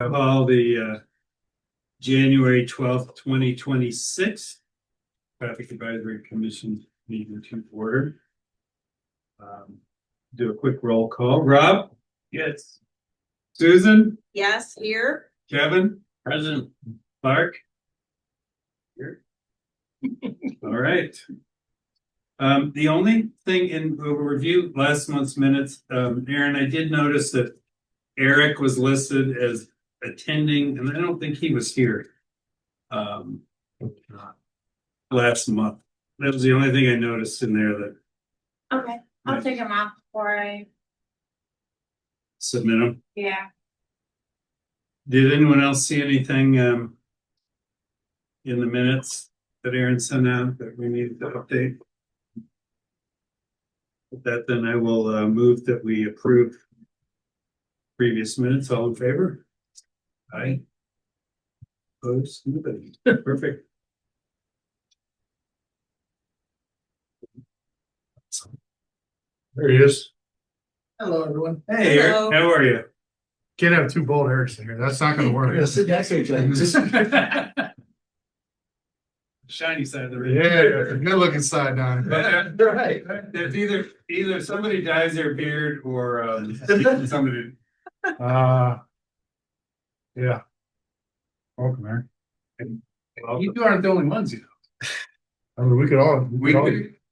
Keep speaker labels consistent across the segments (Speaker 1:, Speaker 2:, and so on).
Speaker 1: Call the January 12th, 2026 Traffic Advisory Commission meeting to order. Do a quick roll call. Rob? Yes. Susan?
Speaker 2: Yes, here.
Speaker 1: Kevin?
Speaker 3: Present.
Speaker 1: Clark? Here. All right. The only thing we'll review last month's minutes, Aaron, I did notice that Eric was listed as attending, and I don't think he was here last month. That was the only thing I noticed in there that
Speaker 2: Okay, I'll take them off before I,
Speaker 1: submit them.
Speaker 2: yeah.
Speaker 1: Did anyone else see anything in the minutes that Aaron sent out that we needed to update? With that, then I will move that we approve previous minutes. All in favor? Aye. Opposed? Nobody. Perfect.
Speaker 3: There he is.
Speaker 4: Hello, everyone.
Speaker 1: Hey, Eric,
Speaker 2: Hello.
Speaker 1: how are you?
Speaker 3: Can't have two bald Erics in here. That's not gonna work.
Speaker 4: Sit next to each other.
Speaker 1: Shiny side of the ring.
Speaker 3: Yeah, good looking side down.
Speaker 4: Right.
Speaker 1: There's either somebody dyes their beard or somebody.
Speaker 3: Yeah. Welcome, Eric.
Speaker 4: You two aren't the only ones, you know.
Speaker 3: I mean,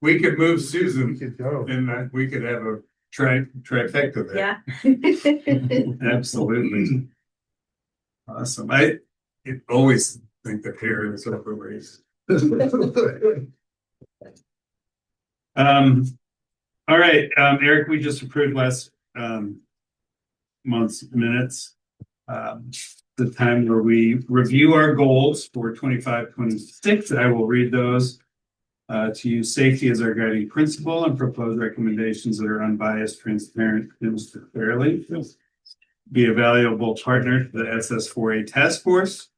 Speaker 1: We could move
Speaker 3: we
Speaker 1: Susan
Speaker 3: could go.
Speaker 1: and we could have a trifecta there.
Speaker 2: Yeah.
Speaker 1: Absolutely. Awesome. I always think the hair is overrated. All right, Eric, we just approved last month's minutes. The time where we review our goals for 25-26. I will read those to use safety as our guiding principle and propose recommendations that are unbiased, transparent, and fairly. Be a valuable partner to the SS4A task force.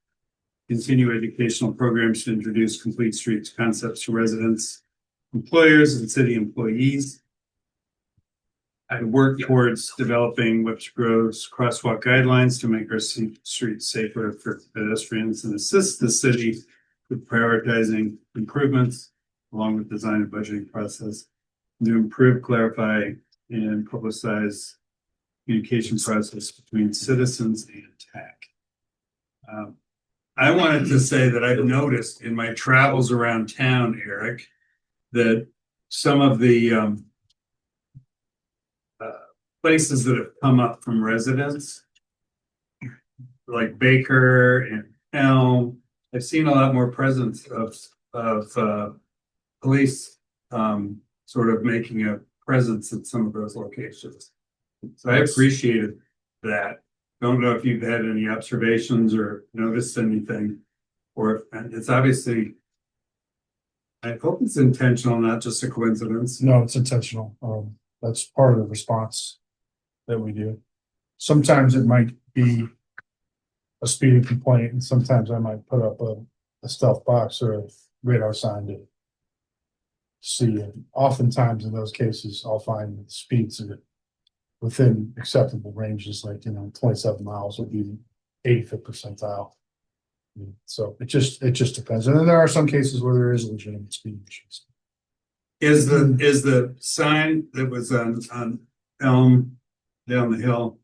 Speaker 1: Continue educational programs to introduce complete streets concepts to residents, employers, and city employees. I work towards developing Webster Grove's crosswalk guidelines to make our streets safer for pedestrians and assist the city with prioritizing improvements along with design and budgeting process to improve, clarify, and publicize communication process between citizens and TAC. I wanted to say that I've noticed in my travels around town, Eric, that some of the places that have come up from residents, like Baker and Elm, I've seen a lot more presence of police sort of making a presence at some of those locations. So I appreciated that. Don't know if you've had any observations or noticed anything, or if it's obviously, I hope it's intentional, not just a coincidence.
Speaker 3: No, it's intentional. That's part of the response that we do. Sometimes it might be a speeding complaint, and sometimes I might put up a stealth box or a radar sign to see. And oftentimes in those cases, I'll find the speeds are within acceptable ranges, like 27 miles would be 85th percentile. So it just depends. And then there are some cases where there is legitimate speed issues.
Speaker 1: Is the sign that was on Elm down the hill?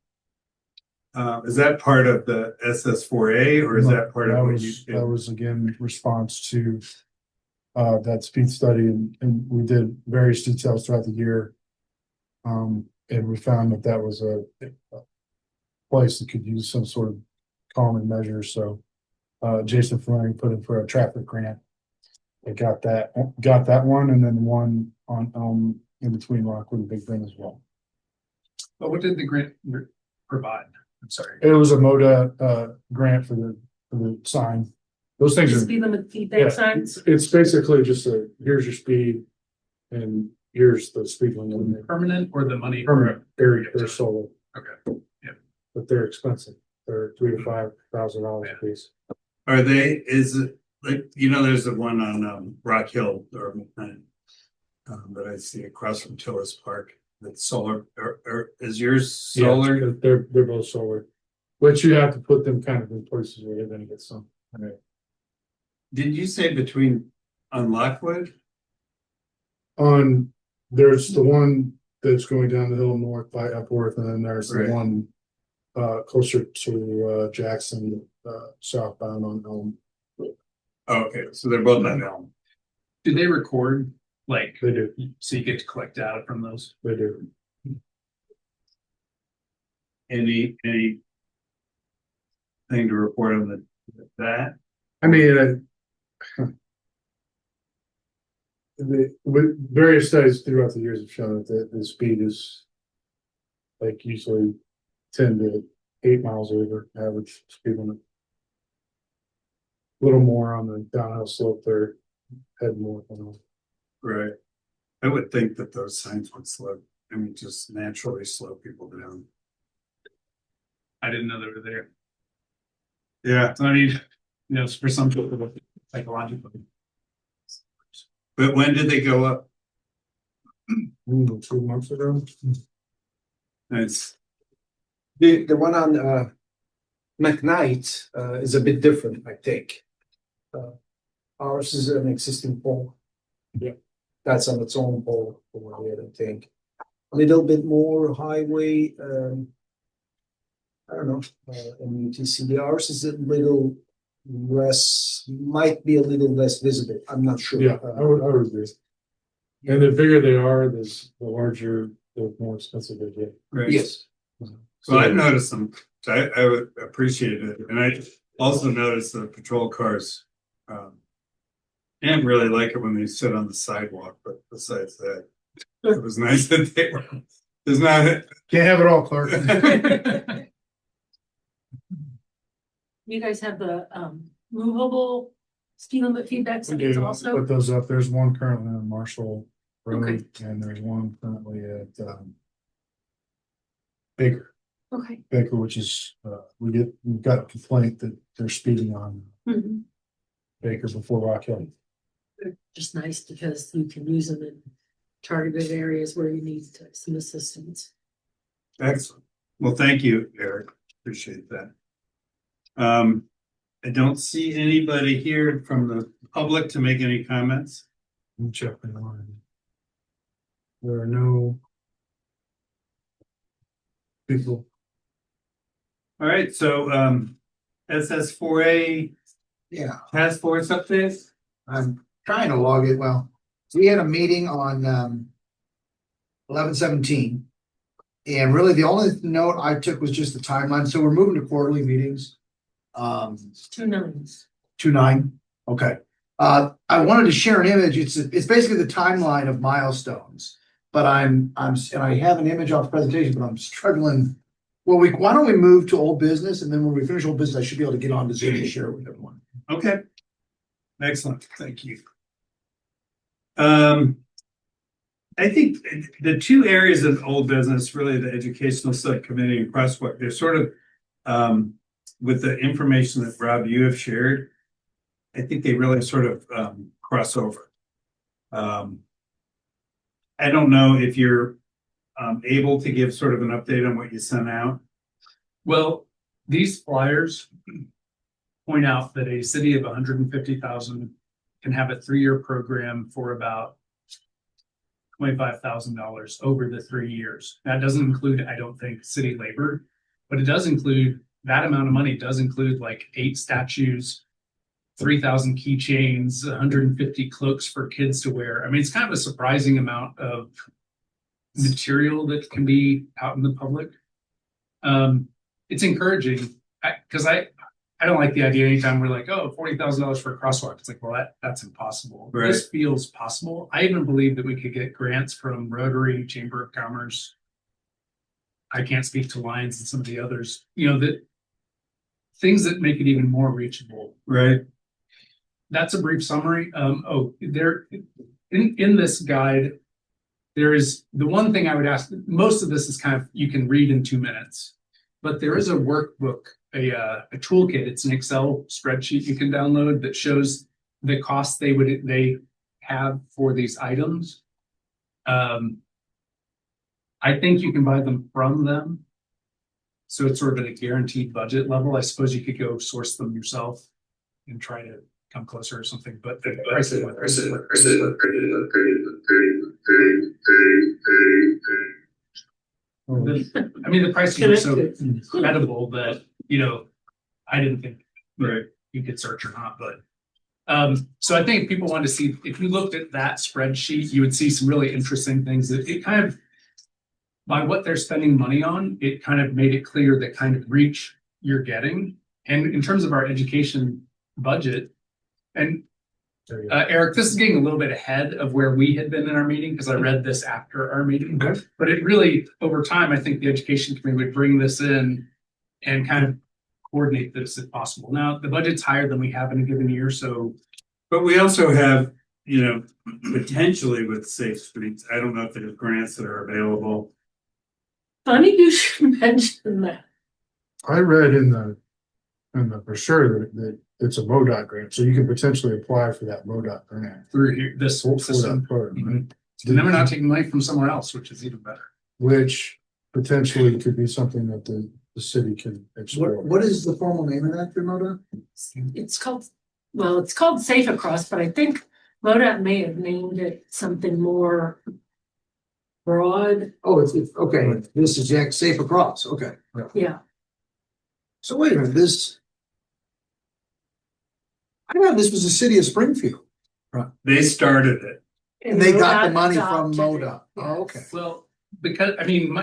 Speaker 1: Is that part of the SS4A or is that part of what you did?
Speaker 3: That was again response to that speed study, and we did various details throughout the year. And we found that was a place that could use some sort of calming measure. So Jason Fleming put in for a traffic grant. They got that one, and then one on in between Rockwood and Big Bend as well.
Speaker 4: But what did the grant provide? I'm sorry.
Speaker 3: It was a MoDOT grant for the sign. Those things are
Speaker 2: Speed limit feedback signs.
Speaker 3: It's basically just here's your speed, and here's the speed limit.
Speaker 4: Permanent or the money?
Speaker 3: Permanent. They're solar,
Speaker 4: Okay. Yeah.
Speaker 3: but they're expensive. They're $3,000 to $5,000 a piece.
Speaker 1: Are they, is it like, there's the one on Rock Hill or that I see across from Tillis Park that's solar, or is yours solar?
Speaker 3: Yeah, they're both solar. But you have to put them kind of in places where you're gonna get some.
Speaker 1: Did you say between on Lockwood?
Speaker 3: There's the one that's going down the hill north by Epworth, and then there's
Speaker 1: Right.
Speaker 3: the one closer to Jackson, southbound on Elm.
Speaker 1: Oh, okay, so they're both on Elm.
Speaker 4: Do they record, like,
Speaker 3: They do,
Speaker 4: so you get to collect data from those?
Speaker 3: they do.
Speaker 1: Any thing to report on that?
Speaker 3: I mean, with various studies throughout the years have shown that the speed is like usually 10 to 8 miles over average speed limit. A little more on the downhill slope there, head more.
Speaker 1: Right. I would think that those signs would slow, I mean, just naturally slow people down.
Speaker 4: I didn't know they were there.
Speaker 1: Yeah,
Speaker 4: So I mean, you know, for some people, psychologically.
Speaker 1: but when did they go up?
Speaker 3: 2 months ago.
Speaker 1: It's,
Speaker 5: The one on McKnight is a bit different, I think. Ours is an existing pole.
Speaker 3: Yeah.
Speaker 5: That's on its own pole over here, I think. A little bit more highway, I don't know, in UTC. Ours is a little less, might be a little less visible. I'm not sure.
Speaker 3: Yeah, I would agree. And the bigger they are, the larger, the more expensive they get.
Speaker 1: right.
Speaker 5: Yes.
Speaker 1: So I've noticed them, so I would appreciate it, and I also noticed the patrol cars. And really like it when they sit on the sidewalk, but besides that, it was nice that they were, there's not.
Speaker 3: Can't have it all, Clark.
Speaker 2: You guys have the movable speed limit feedback
Speaker 3: We
Speaker 2: signs
Speaker 3: do
Speaker 2: also?
Speaker 3: put those up. There's one currently on Marshall Road,
Speaker 2: Okay.
Speaker 3: and there's one currently at Baker,
Speaker 2: Okay.
Speaker 3: which is we've got a complaint that they're speeding on
Speaker 2: Mhm.
Speaker 3: Baker before Rock Hill.
Speaker 6: They're just nice because you can use them in targeted areas where you need some assistance.
Speaker 1: Excellent. Well, thank you, Eric. Appreciate that. I don't see anybody here from the public to make any comments.
Speaker 3: I'm checking line. There are no people.
Speaker 1: All right, so SS4A
Speaker 7: Yeah,
Speaker 1: task force updates.
Speaker 7: I'm trying to log it. Well, we had a meeting on 11/17. And really the only note I took was just the timeline. So we're moving to quarterly meetings.
Speaker 6: 2 nines.
Speaker 7: 2/9. Okay. I wanted to share an image. It's basically the timeline of milestones. But and I have an image off the presentation, but I'm struggling. Well, why don't we move to old business, and then when we finish old business, I should be able to get on to Zoom and share it with everyone.
Speaker 1: Okay. Excellent, thank you. I think the two areas of old business, really the educational subcommittee and Crosswalk, they're sort of with the information that Rob, you have shared, I think they really sort of cross over. I don't know if you're able to give sort of an update on what you sent out.
Speaker 4: Well, these flyers point out that a city of 150,000 can have a 3-year program for about $25,000 over the 3 years. That doesn't include, I don't think, city labor, but it does include that amount of money does include like 8 statues, 3,000 keychains, 150 cloaks for kids to wear. I mean, it's kind of a surprising amount of material that can be out in the public. It's encouraging because I don't like the idea anytime we're like, oh, $40,000 for a crosswalk. It's like, well, that's impossible.
Speaker 1: Right.
Speaker 4: This feels possible. I even believe that we could get grants from Rotary, Chamber of Commerce. I can't speak to Lions and some of the others, you know, that things that make it even more reachable.
Speaker 1: Right.
Speaker 4: That's a brief summary. There in this guide, there is the one thing I would ask. Most of this is kind of you can read in 2 minutes, but there is a workbook, a toolkit. It's an Excel spreadsheet you can download that shows the costs they have for these items. I think you can buy them from them. So it's sort of at a guaranteed budget level. I suppose you could go source them yourself and try to come closer or something, but the prices. I mean, the prices are so incredible that, you know, I didn't think
Speaker 1: Right.
Speaker 4: you could search or not, but. So I think if people want to see, if you looked at that spreadsheet, you would see some really interesting things that it kind of. By what they're spending money on, it kind of made it clear that kind of reach you're getting. And in terms of our education budget, and Eric, this is getting a little bit ahead of where we had been in our meeting, because I read this after our meeting.
Speaker 3: Okay.
Speaker 4: But it really, over time, I think the education committee would bring this in and kind of coordinate this if possible. Now, the budget's higher than we have in a given year, so.
Speaker 1: But we also have, you know, potentially with Safe Streets, I don't know if there's grants that are available.
Speaker 2: Funny you should mention that.
Speaker 3: I read in the brochure that it's a MoDOT grant, so you can potentially apply for that MoDOT grant.
Speaker 4: Through here, this
Speaker 3: For
Speaker 4: system,
Speaker 3: that part, right?
Speaker 4: and then we're not taking money from somewhere else, which is even better.
Speaker 3: Which potentially could be something that the city can explore.
Speaker 7: What is the formal name of that, Moda?
Speaker 2: It's called, well, it's called Safe Across, but I think MoDOT may have named it something more broad.
Speaker 7: Oh, it's okay, this is Jack Safe Across, okay.
Speaker 2: Yeah.
Speaker 7: So wait a minute, this. I thought this was the city of Springfield,
Speaker 1: They started it.
Speaker 7: and they got the
Speaker 2: MoDOT
Speaker 7: money from
Speaker 2: adopted it.
Speaker 7: MoDOT. Oh, okay.
Speaker 4: Well, because, I mean,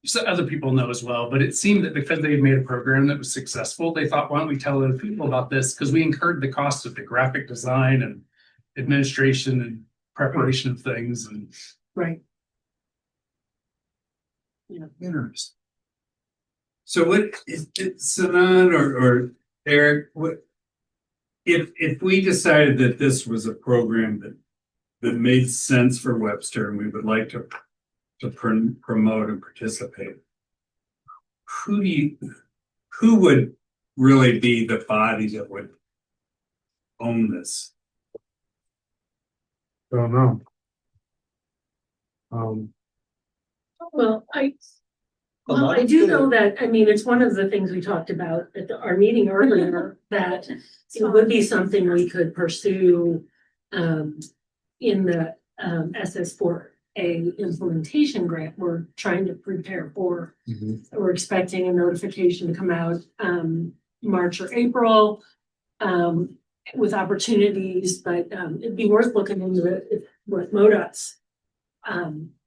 Speaker 4: so other people know as well, but it seemed that because they had made a program that was successful, they thought, why don't we tell other people about this? Because we incurred the cost of the graphic design and administration and preparation of things and.
Speaker 2: Right.
Speaker 7: Interesting.
Speaker 1: So what is it, Sanan or Eric, what? If we decided that this was a program that made sense for Webster and we would like to promote and participate, who would really be the body that would own this?
Speaker 3: Don't know.
Speaker 2: Well, I do know that, I mean, it's one of the things we talked about at our meeting earlier, that it would be something we could pursue in the SS4A implementation grant we're trying to prepare for. We're expecting a notification to come out March or April with opportunities, but it'd be worth looking into what MoDOT's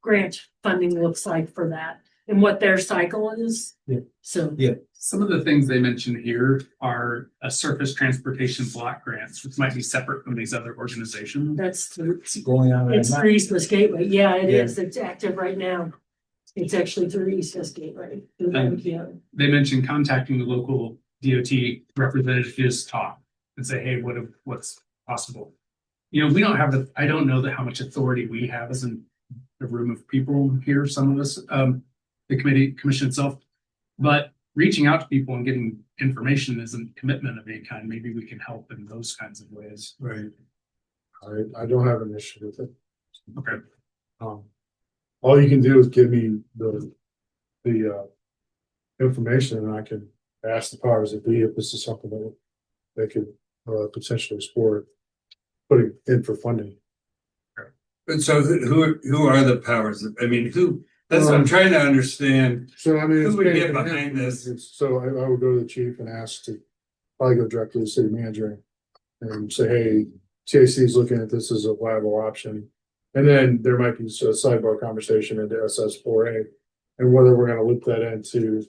Speaker 2: grant funding looks like for that and what their cycle is.
Speaker 5: Yeah.
Speaker 2: So.
Speaker 5: Yeah.
Speaker 4: Some of the things they mentioned here are a surface transportation block grants, which might be separate from these other organizations.
Speaker 2: That's through,
Speaker 5: Going on right
Speaker 2: it's
Speaker 5: now.
Speaker 2: through East West Gateway. Yeah, it
Speaker 5: Yeah.
Speaker 2: is. It's active right now. It's actually through East West Gateway. through MPO.
Speaker 4: They mentioned contacting the local DOT representatives to talk and say, hey, what's possible? You know, we don't have I don't know how much authority we have as in a room of people here, some of us, the commission itself, but reaching out to people and getting information is a commitment of any kind. Maybe we can help in those kinds of ways.
Speaker 1: Right.
Speaker 3: I don't have an issue with it.
Speaker 4: Okay.
Speaker 3: All you can do is give me the information and I can ask the powers that be if this is something that they could potentially explore putting in for funding.
Speaker 1: But so who are the powers? I mean, that's what I'm trying to understand.
Speaker 3: So I mean,
Speaker 1: Who
Speaker 3: it's
Speaker 1: would
Speaker 3: paid
Speaker 1: get
Speaker 3: for him.
Speaker 1: behind this?
Speaker 3: So I would go to the chief and ask to probably go directly to the city manager and say, hey, TAC is looking at this as a viable option. And then there might be a sidebar conversation into SS4A and whether we're going to loop that into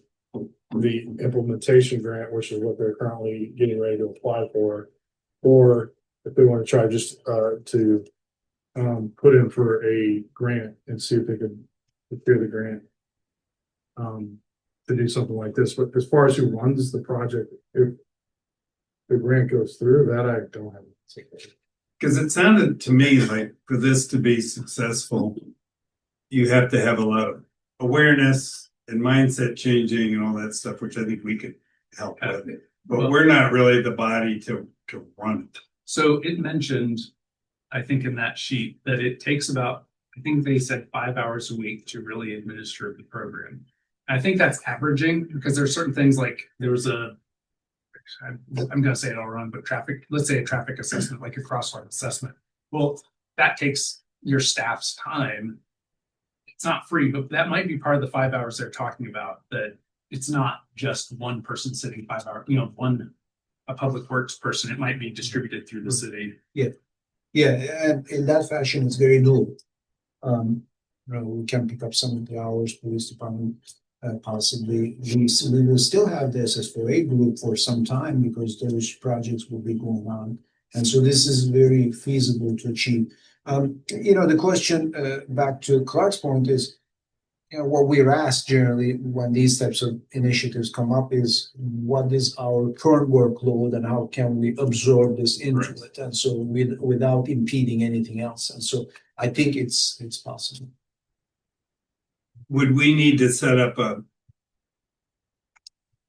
Speaker 3: the implementation grant, which is what they're currently getting ready to apply for, or if they want to try just to put in for a grant and see if they could procure the grant to do something like this. But as far as who runs the project, if the grant goes through, that I don't have.
Speaker 1: Because it sounded to me like for this to be successful, you have to have a lot of awareness and mindset changing and all that stuff, which I think we could help with. But we're not really the body to run it.
Speaker 4: So it mentioned, I think in that sheet, that it takes about, I think they said 5 hours a week to really administer the program. I think that's averaging because there's certain things like there was I'm gonna say it all wrong, but let's say a traffic assessment, like a crosswalk assessment. Well, that takes your staff's time. It's not free, but that might be part of the 5 hours they're talking about, that it's not just one person sitting 5 hours, a public works person. It might be distributed through the city.
Speaker 5: Yeah, and in that fashion, it's very doable. We can pick up some of the hours, police department, possibly. We will still have the SS4A group for some time because those projects will be going on. And so this is very feasible to achieve. The question back to Clark's point is, what we're asked generally when these types of initiatives come up is what is our current workload and how can we absorb this into it? And so without impeding anything else. And so I think it's possible.
Speaker 1: Would we need to set up a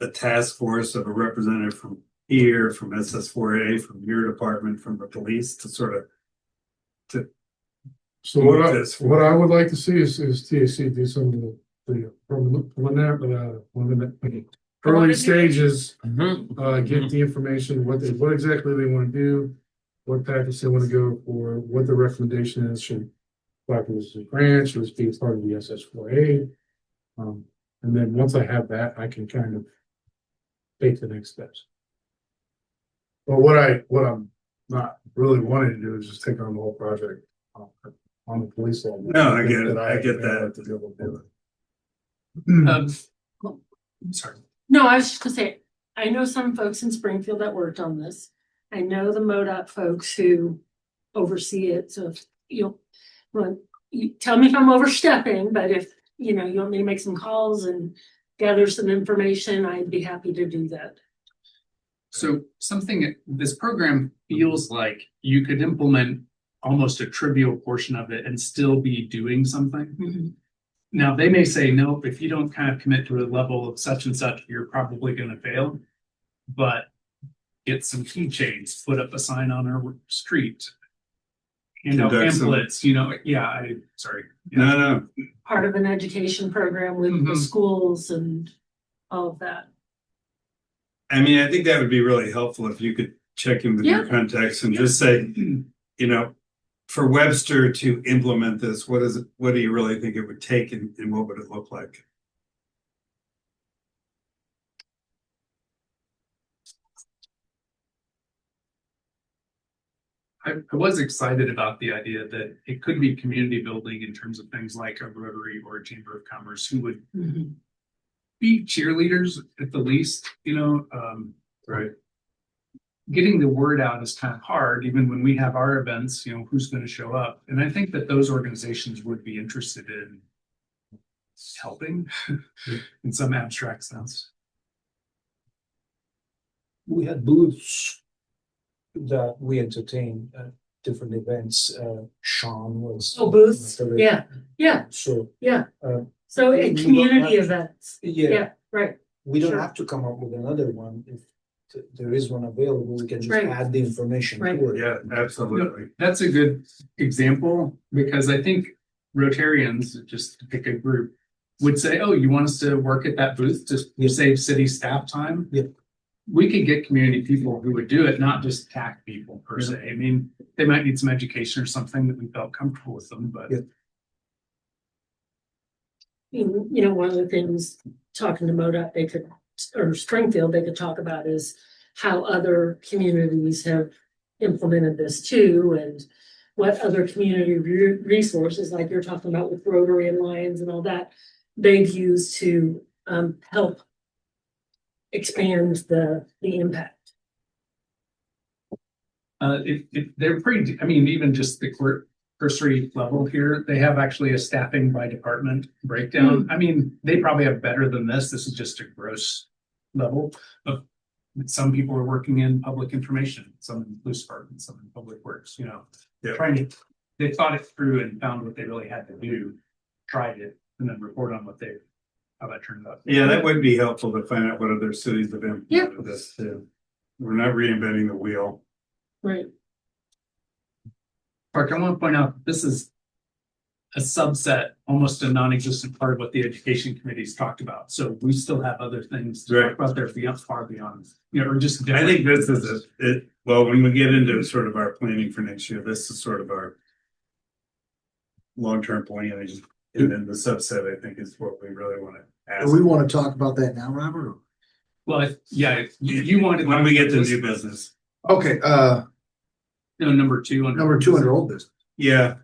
Speaker 1: task force of a representative from here, from SS4A, from your department, from the police to sort of
Speaker 3: So what I would like to see is TAC do some of the early stages, get the information, what exactly they want to do, what package they want to go for, what the recommendation is, should this a grant, should this be part of the SS4A? And then once I have that, I can kind of take the next steps. But what I'm not really wanting to do is just take on the whole project on the police level.
Speaker 1: No, I get it. I get that.
Speaker 3: To be able to do it.
Speaker 4: I'm sorry.
Speaker 2: No, I was just gonna say, I know some folks in Springfield that worked on this. I know the MoDOT folks who oversee it, so if you tell me if I'm overstepping, but if, you want me to make some calls and gather some information, I'd be happy to do that.
Speaker 4: So this program feels like you could implement almost a trivial portion of it and still be doing something.
Speaker 2: Mm-hmm.
Speaker 4: Now, they may say, no, if you don't kind of commit to a level of such and such, you're probably going to fail. But get some keychains, put up a sign on our street, hand out pamphlets, sorry.
Speaker 1: No.
Speaker 2: Part of an education program with the schools and all of that.
Speaker 1: I mean, I think that would be really helpful if you could check in with your contacts and just say, for Webster to implement this, what do you really think it would take and what would it look like?
Speaker 4: I was excited about the idea that it could be community building in terms of things like a Rotary or a Chamber of Commerce who would be cheerleaders at the least,
Speaker 1: Right.
Speaker 4: Getting the word out is kind of hard, even when we have our events, who's going to show up. And I think that those organizations would be interested in helping in some abstract sense.
Speaker 5: We had booths that we entertained at different events. Sean was.
Speaker 2: Oh, booths, yeah.
Speaker 5: So.
Speaker 2: So
Speaker 5: we
Speaker 2: at
Speaker 5: don't
Speaker 2: community
Speaker 5: have-
Speaker 2: events,
Speaker 5: Yeah,
Speaker 2: right,
Speaker 5: we don't
Speaker 2: Sure.
Speaker 5: have to come up with another one. If there is one available, we can just
Speaker 2: Right.
Speaker 5: add the information
Speaker 2: Right.
Speaker 5: to it.
Speaker 1: Yeah, absolutely.
Speaker 4: That's a good example because I think Rotarians, just to pick a group, would say, oh, you want us to work at that booth to save city staff time?
Speaker 5: Yeah.
Speaker 4: We could get community people who would do it, not just TAC people per se. I mean, they might need some education or something that we felt comfortable with them, but.
Speaker 5: Yeah.
Speaker 2: One of the things talking to MoDOT, or Springfield, they could talk about is how other communities have implemented this too, and what other community resources, like you're talking about with Rotary and Lions and all that, they've used to help expand the impact.
Speaker 4: They're pretty, even just the cursory level here, they have actually a staffing by department breakdown. They probably have better than this. This is just a gross level of some people are working in public information, some in police department, some in public works, they thought it through and found what they really had to do, tried it, and then report on how that turned out.
Speaker 1: Yeah, that would be helpful to find out what other cities have implemented this too. We're not reinventing the wheel.
Speaker 2: Right.
Speaker 4: Park, I want to point out, this is a subset, almost a non-existent part of what the education committee's talked about. So we still have other things to
Speaker 1: Right.
Speaker 4: talk about there beyond, far beyond, or just.
Speaker 1: I think this is well, when we get into sort of our planning for next year, this is sort of our long-term planning. And then the subset, I think, is what we really want to ask.
Speaker 7: Do we want to talk about that now, Robert? or-
Speaker 4: Well, yeah, you wanted.
Speaker 1: When we get to new business.
Speaker 7: Okay,
Speaker 4: No, number 2 under.
Speaker 7: number 2 under old business.
Speaker 1: Yeah,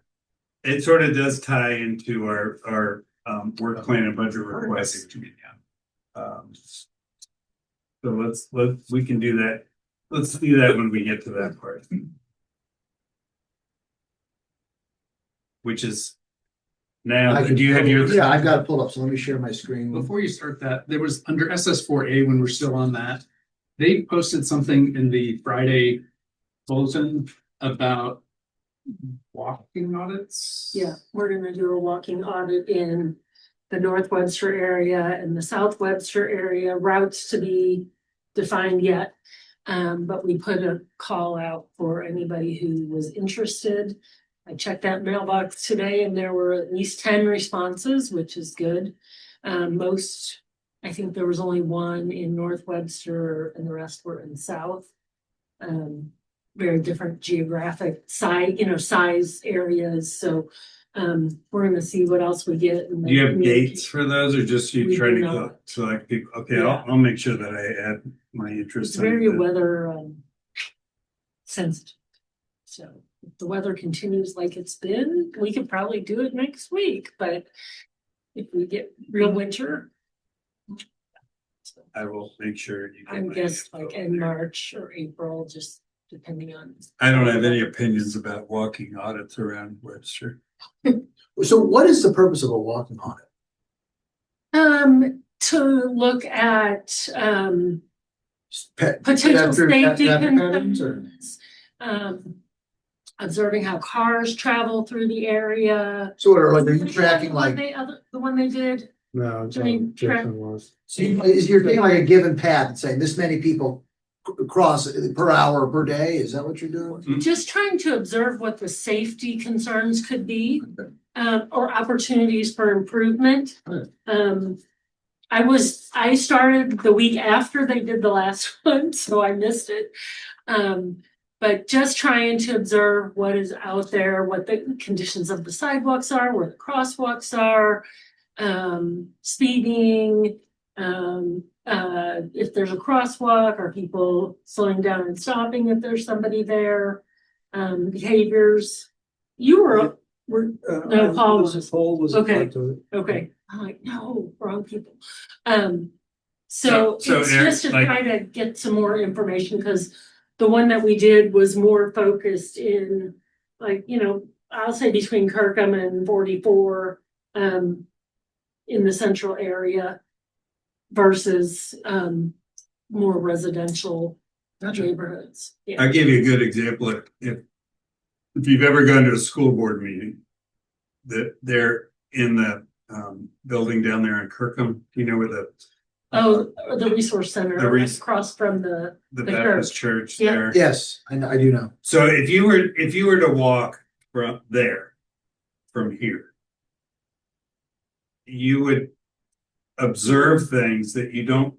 Speaker 1: it sort of does tie into our work plan and budget requests. So we can do that. Let's do that when we get to that part. Which is now,
Speaker 7: I can-
Speaker 1: do you have your?
Speaker 7: Yeah, I've got it pulled up, so let me share my screen.
Speaker 4: Before you start that, there was under SS4A, when we're still on that, they posted something in the Friday bulletin about walking audits.
Speaker 2: Yeah, we're gonna do a walking audit in the North Webster area and the South Webster area, routes to be defined yet. But we put a call out for anybody who was interested. I checked that mailbox today and there were at least 10 responses, which is good. I think there was only one in North Webster and the rest were in South. Very different geographic size areas, so we're gonna see what else we get.
Speaker 1: Do you have dates for those or just you
Speaker 2: We
Speaker 1: trying
Speaker 2: do
Speaker 1: to
Speaker 2: not.
Speaker 1: select people? Okay,
Speaker 2: Yeah.
Speaker 1: I'll make sure that I add my interest.
Speaker 2: It's very
Speaker 1: in that.
Speaker 2: weather sensitive. So if the weather continues like it's been, we could probably do it next week, but if we get real winter.
Speaker 1: I will make sure. You get
Speaker 2: I
Speaker 1: my
Speaker 2: guess
Speaker 1: info
Speaker 2: like in
Speaker 1: there.
Speaker 2: March or April, just depending on.
Speaker 1: I don't have any opinions about walking audits around Webster.
Speaker 7: So what is the purpose of a walking audit?
Speaker 2: To look at
Speaker 7: Pet-
Speaker 2: potential safety
Speaker 7: traffic patterns or-
Speaker 2: concerns. Observing how cars travel through the area.
Speaker 7: So what are like, are you tracking
Speaker 2: The one
Speaker 7: like,
Speaker 2: the one they did,
Speaker 3: No,
Speaker 2: Doing track-
Speaker 3: was.
Speaker 7: so is you're taking like a given path and saying this many people cross per hour per day? Is that what you're doing?
Speaker 2: just trying to observe what the safety concerns could be. Or opportunities for improvement. I started the week after they did the last one, so I missed it. But just trying to observe what is out there, what the conditions of the sidewalks are, where the crosswalks are, speeding, if there's a crosswalk, are people slowing down and stopping if there's somebody there, behaviors. You were No, Paul was.
Speaker 5: Paul was.
Speaker 2: Okay.
Speaker 5: part of it.
Speaker 2: Okay, I'm like, no, wrong people. So
Speaker 1: So,
Speaker 2: it's
Speaker 1: Eric,
Speaker 2: just to
Speaker 1: like-
Speaker 2: try to get some more information, because the one that we did was more focused in, like, I'll say between Kirkham and 44, in the central area versus, more residential neighborhoods. Yeah,
Speaker 1: I'll give you a good example. If you've ever gone to a school board meeting, that they're in the building down there in Kirkham, you know where
Speaker 2: the resource center across from the
Speaker 1: the
Speaker 2: the
Speaker 1: Baptist church
Speaker 2: Yeah.
Speaker 1: there.
Speaker 7: Yes, I do know.
Speaker 1: So if you were to walk from there, from here, you would observe things that you don't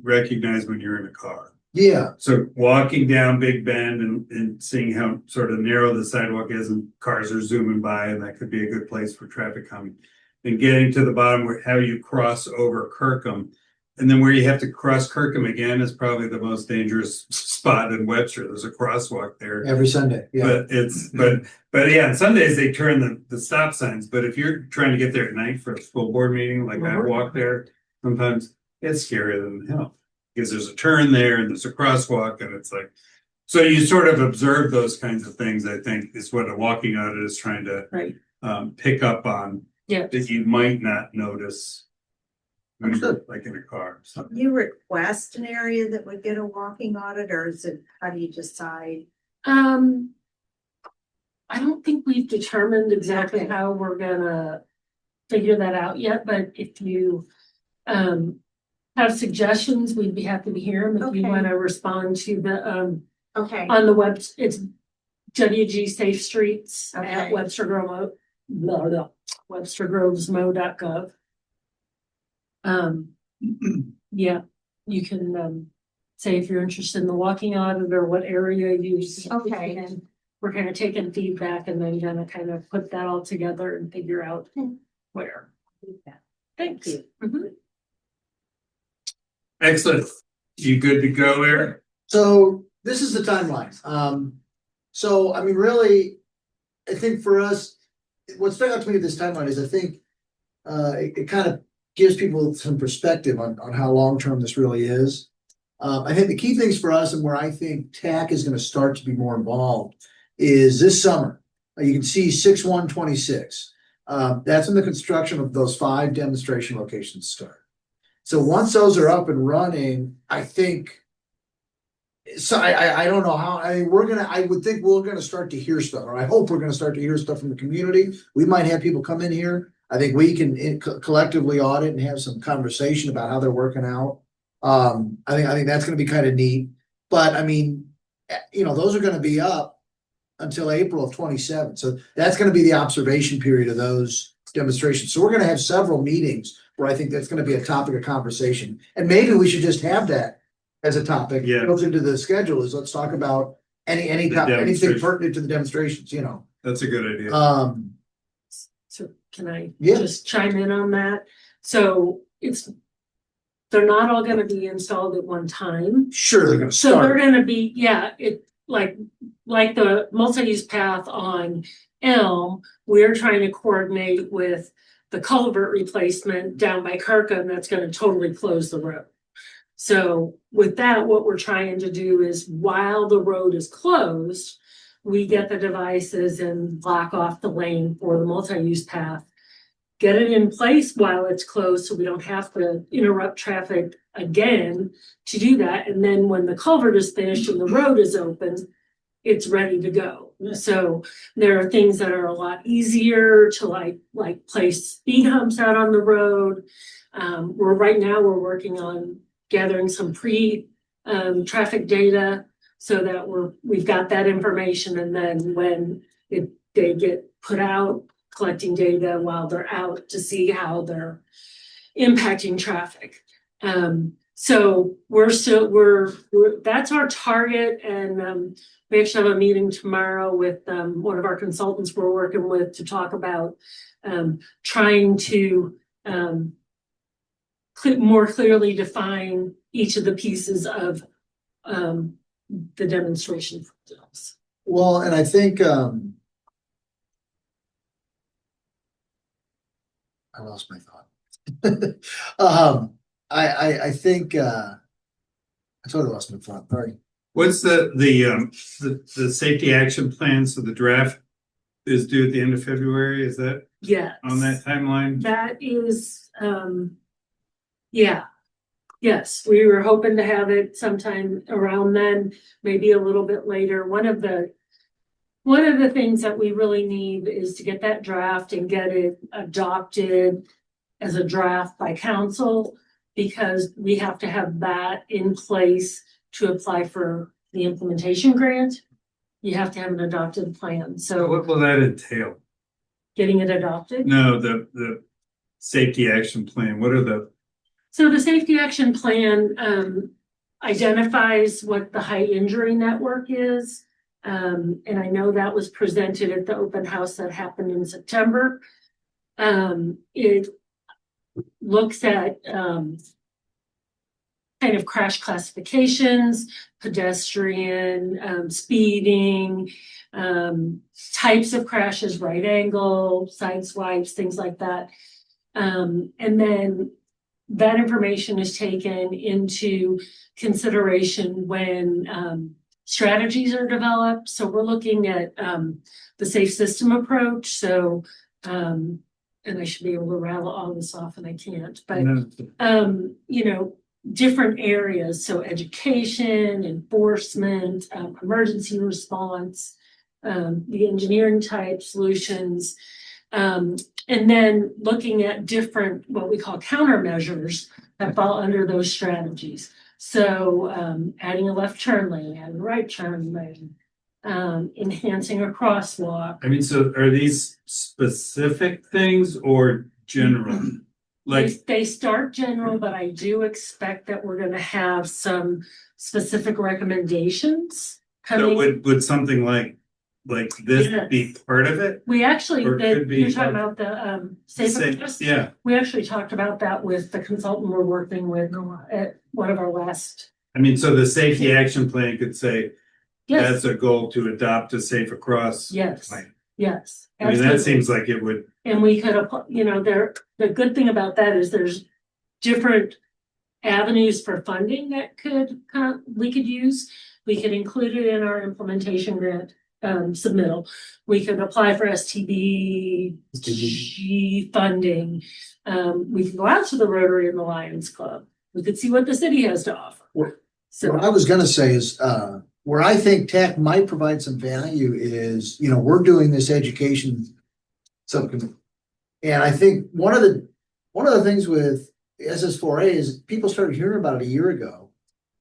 Speaker 1: recognize when you're in a car.
Speaker 7: Yeah,
Speaker 1: So walking down Big Bend and seeing how sort of narrow the sidewalk is and cars are zooming by, and that could be a good place for traffic coming. And getting to the bottom where how you cross over Kirkham, and then where you have to cross Kirkham again is probably the most dangerous spot in Webster. There's a crosswalk there.
Speaker 7: every Sunday, yeah.
Speaker 1: But yeah, on Sundays they turn the stop signs, but if you're trying to get there at night for a school board meeting, like I walk there, sometimes it's scarier than hell. Because there's a turn there and there's a crosswalk and it's like, so you sort of observe those kinds of things, I think, is what a walking audit is trying to
Speaker 2: right.
Speaker 1: pick up on.
Speaker 2: Yeah.
Speaker 1: That you might not notice. When you're
Speaker 7: Understood.
Speaker 1: like in a car. So.
Speaker 8: You request an area that would get a walking audit, or is it, how do you decide?
Speaker 2: I don't think we've determined exactly how we're gonna figure that out yet, but if you have suggestions, we'd be happy to hear them. If you
Speaker 8: Okay.
Speaker 2: wanna respond to the
Speaker 8: Okay,
Speaker 2: on the web, it's WG Safe Streets at
Speaker 8: Okay.
Speaker 2: Webster Grove, blah, blah, webstergrovesmo.gov. Yeah, you can say if you're interested in the walking audit or what area you.
Speaker 8: Okay.
Speaker 2: And we're kind of taking feedback and then gonna kind of put that all together and figure out where. Thanks. Mhm.
Speaker 1: Excellent. You good to go, Eric?
Speaker 7: So this is the timeline. So I mean, really, I think for us, what stuck out to me with this timeline is I think it kind of gives people some perspective on how long-term this really is. I think the key things for us and where I think TAC is gonna start to be more involved is this summer. You can see 6/1/26. That's when the construction of those 5 demonstration locations start. So once those are up and running, I think. So I don't know how, I mean, I would think we're gonna start to hear stuff, or I hope we're gonna start to hear stuff from the community. We might have people come in here. I think we can collectively audit and have some conversation about how they're working out. I think that's gonna be kind of neat, but I mean, those are gonna be up until April of 27. So that's gonna be the observation period of those demonstrations. So we're gonna have several meetings where I think that's gonna be a topic of conversation. And maybe we should just have that as a topic.
Speaker 1: Yeah.
Speaker 7: Built into the schedule is let's talk about anything
Speaker 1: demonstration.
Speaker 7: pertinent to the demonstrations,
Speaker 1: That's a good idea.
Speaker 2: So can I
Speaker 7: Yeah.
Speaker 2: just chime in on that? So they're not all gonna be installed at one time.
Speaker 7: Sure, they're gonna
Speaker 2: So they're
Speaker 7: start.
Speaker 2: gonna be, like the multi-use path on Elm, we're trying to coordinate with the culvert replacement down by Kirkham that's gonna totally close the road. So with that, what we're trying to do is while the road is closed, we get the devices and block off the lane for the multi-use path. Get it in place while it's closed so we don't have to interrupt traffic again to do that. And then when the culvert is finished and the road is open, it's ready to go. So there are things that are a lot easier to like place speed humps out on the road. Right now we're working on gathering some traffic data so that we've got that information, and then when they get put out, collecting data while they're out to see how they're impacting traffic. So that's our target, and we actually have a meeting tomorrow with one of our consultants we're working with to talk about trying to more clearly define each of the pieces of the demonstration details.
Speaker 7: Well, and I think I lost my thought. I think I totally lost my thought. Sorry.
Speaker 1: What's the safety action plan? So the draft is due at the end of February. Is that
Speaker 2: Yes.
Speaker 1: on that timeline?
Speaker 2: That is, yeah. Yes, we were hoping to have it sometime around then, maybe a little bit later. One of the things that we really need is to get that draft and get it adopted as a draft by council, because we have to have that in place to apply for the implementation grant. You have to have an adopted plan. So
Speaker 1: What will that entail?
Speaker 2: getting it adopted.
Speaker 1: No, the safety action plan. What are
Speaker 2: So the safety action plan identifies what the high injury network is. And I know that was presented at the open house that happened in September. It looks at kind of crash classifications, pedestrian, speeding, types of crashes, right angle, side swipes, things like that. And then that information is taken into consideration when strategies are developed. So we're looking at the safe system approach. So, and I should be able to rattle all this off and I can't, but, different areas. So education, enforcement, emergency response, the engineering type solutions, and then looking at different, what we call countermeasures that fall under those strategies. So adding a left turn lane, adding a right turn lane, enhancing a crosswalk.
Speaker 1: I mean, so are these specific things or general? Like,
Speaker 2: They start general, but I do expect that we're gonna have some specific recommendations
Speaker 1: so
Speaker 2: coming.
Speaker 1: would something like this be
Speaker 2: Yes.
Speaker 1: part of it?
Speaker 2: We actually,
Speaker 1: Or could be
Speaker 2: you're talking
Speaker 1: like-
Speaker 2: about the safe
Speaker 1: Say-
Speaker 2: across?
Speaker 1: Yeah,
Speaker 2: We actually talked about that with the consultant we're working with at one of our last.
Speaker 1: I mean, so the safety action plan could say,
Speaker 2: Yes,
Speaker 1: that's a goal to adopt a safe across.
Speaker 2: yes,
Speaker 1: plan.
Speaker 2: yes.
Speaker 1: I mean, that
Speaker 2: absolutely.
Speaker 1: seems like it would,
Speaker 2: And we could, the good thing about that is there's different avenues for funding that we could use. We could include it in our implementation grant submittal. We could apply for STBG funding. We could go out to the Rotary and the Lions Club. We could see what the city has to offer.
Speaker 7: What
Speaker 2: So,
Speaker 7: I was gonna say is, where I think TAC might provide some value is, we're doing this education subcommittee. And I think one of the things with SS4A is people started hearing about it a year ago.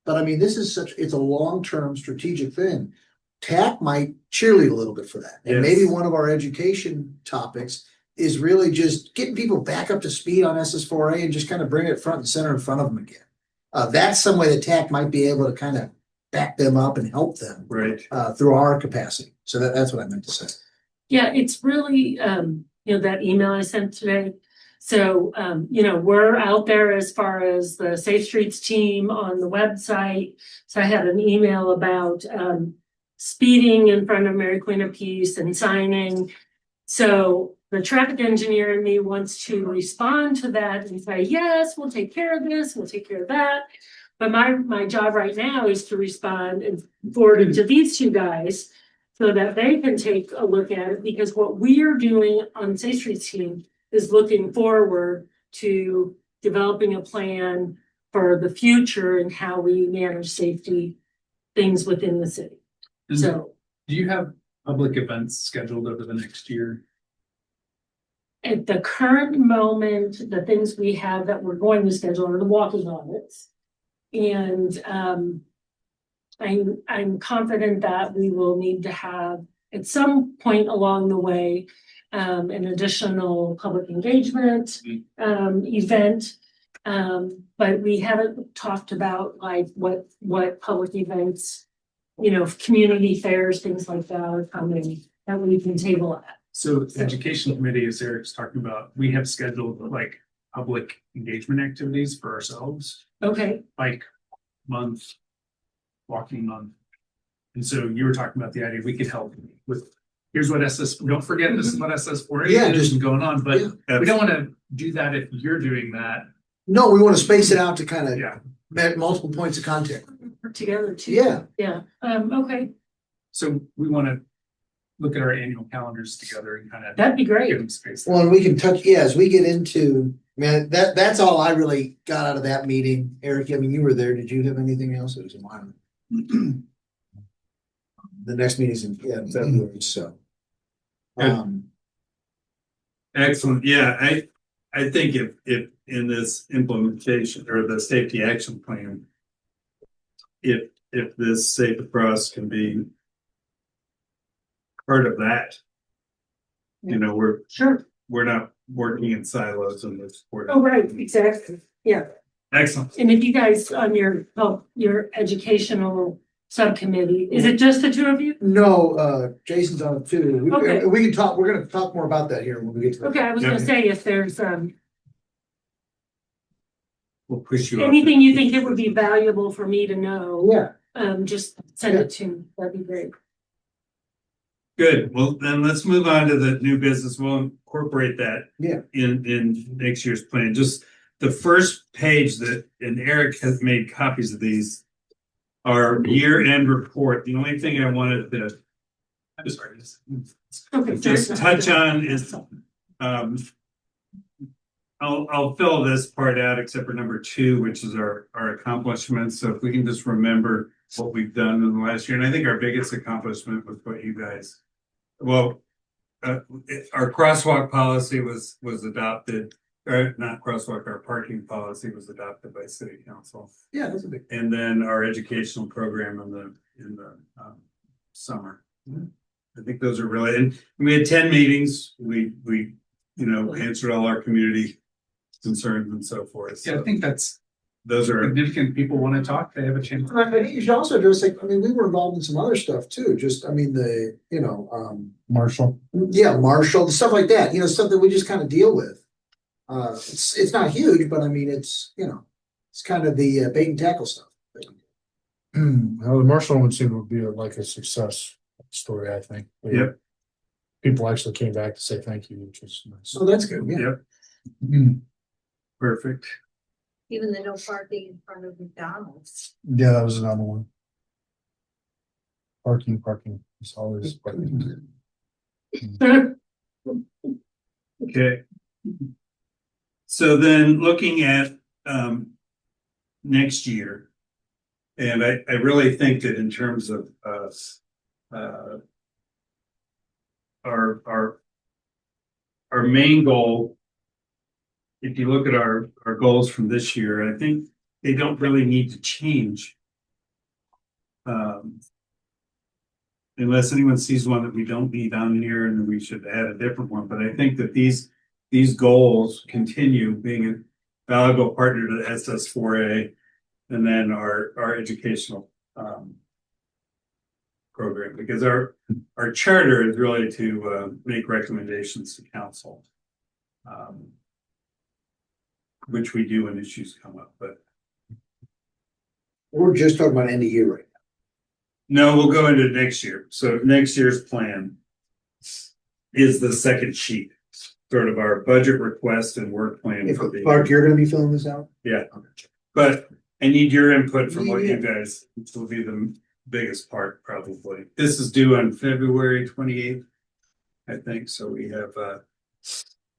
Speaker 7: But I mean, it's a long-term strategic thing. TAC might cheerlead a little bit for that. And maybe
Speaker 1: Yes.
Speaker 7: one of our education topics is really just getting people back up to speed on SS4A and just kind of bring it front and center in front of them again. That's some way that TAC might be able to kind of back them up and help them
Speaker 1: right,
Speaker 7: through our capacity. So that's what I meant to say.
Speaker 2: yeah, it's really, that email I sent today. So, we're out there as far as the Safe Streets team on the website. So I had an email about speeding in front of Mary Queen of Peace and signing. So the traffic engineer in me wants to respond to that and say, yes, we'll take care of this, we'll take care of that. But my job right now is to respond and forward it to these two guys so that they can take a look at it, because what we are doing on Safe Streets team is looking forward to developing a plan for the future and how we manage safety things within the city. So
Speaker 4: Do you have public events scheduled over the next year?
Speaker 2: at the current moment, the things we have that we're going to schedule are the walking audits. And I'm confident that we will need to have at some point along the way an additional public engagement event. But we haven't talked about like what public events, community fairs, things like that are coming that we can table at.
Speaker 4: So the education committee, as Eric's talking about, we have scheduled like public engagement activities for ourselves,
Speaker 2: Okay,
Speaker 4: like month, walking month. And so you were talking about the idea we could help with, here's what don't forget this is what SS4A
Speaker 7: Yeah,
Speaker 4: is
Speaker 7: just-
Speaker 4: and going on, but
Speaker 7: Yeah.
Speaker 4: we don't want to do that if you're doing that.
Speaker 7: No, we want to space it out to kind of
Speaker 4: Yeah.
Speaker 7: multiple points of contact.
Speaker 2: work together too.
Speaker 7: Yeah.
Speaker 2: Yeah, okay,
Speaker 4: So we want to look at our annual calendars together and kind of
Speaker 2: that'd be great.
Speaker 4: give them space.
Speaker 7: Well, and we can touch, as we get into, man, that's all I really got out of that meeting. Eric, I mean, you were there. Did you have anything else? It was in mine. The next meeting's in February, so.
Speaker 1: excellent, yeah, I think if in this implementation or the safety action plan, if this safe across can be part of that,
Speaker 2: Sure.
Speaker 1: we're not working in silos in this.
Speaker 2: Oh, right, exactly. Yeah.
Speaker 1: Excellent.
Speaker 2: And if you guys on your educational subcommittee, is it just the two of you?
Speaker 7: No, Jason's on it too.
Speaker 2: Okay.
Speaker 7: We can talk, we're gonna talk more about that here when we get to.
Speaker 2: Okay, I was gonna say if there's
Speaker 1: We'll push you. off.
Speaker 2: anything you think it would be valuable for me to know,
Speaker 7: Yeah,
Speaker 2: just send it to me. That'd be great.
Speaker 1: Good, well, then let's move on to the new business. We'll incorporate that.
Speaker 7: Yeah.
Speaker 1: In next year's plan, just the first page and Eric has made copies of these. Our year-end report, the only thing I wanted to
Speaker 4: I'm just sorry.
Speaker 2: Okay.
Speaker 1: just touch on is, I'll fill this part out except for number 2, which is our accomplishments. So if we can just remember what we've done in the last year, and I think our biggest accomplishment was what you guys, our crosswalk policy was adopted, or not crosswalk, our parking policy was adopted by city council.
Speaker 7: yeah, that's a big.
Speaker 1: And then our educational program in the summer. I think those are really, and we had 10 meetings. We, answered all our community concerns and so forth.
Speaker 4: Yeah, I
Speaker 1: So
Speaker 4: think that's
Speaker 1: those are,
Speaker 4: significant. People want to talk, they have a chance.
Speaker 5: I think you should also address, like, I mean, we were involved in some other stuff too, just, I mean,
Speaker 3: Marshall.
Speaker 5: yeah, Marshall, stuff like that, stuff that we just kind of deal with. It's not huge, but I mean, it's kind of the bait and tackle stuff.
Speaker 3: Well, the Marshall one seemed to be like a success story, I think.
Speaker 1: Yep.
Speaker 3: People actually came back to say thank you, which was nice.
Speaker 5: So that's good, yeah.
Speaker 1: yep, perfect.
Speaker 8: Even the no parking in front of McDonald's.
Speaker 3: Yeah, that was another one. Parking. It's always parking.
Speaker 1: Okay. So then looking at next year, and I really think that in terms of our main goal, if you look at our goals from this year, I think they don't really need to change. Unless anyone sees one that we don't need on here and we should add a different one, but I think that these goals continue being a valuable partner to SS4A and then our educational program, because our charter is really to make recommendations to council, which we do when issues come up, but
Speaker 5: We're just talking about end of year right
Speaker 1: no, we'll go into next year. So next year's plan is the second sheet, sort of our budget request and work plan
Speaker 5: now.
Speaker 1: for the
Speaker 5: Clark,
Speaker 1: year.
Speaker 5: you're gonna be filling this out?
Speaker 1: Yeah, but I need your input from what you guys, which will be the biggest part probably. This is due on February 28th, I think, so we have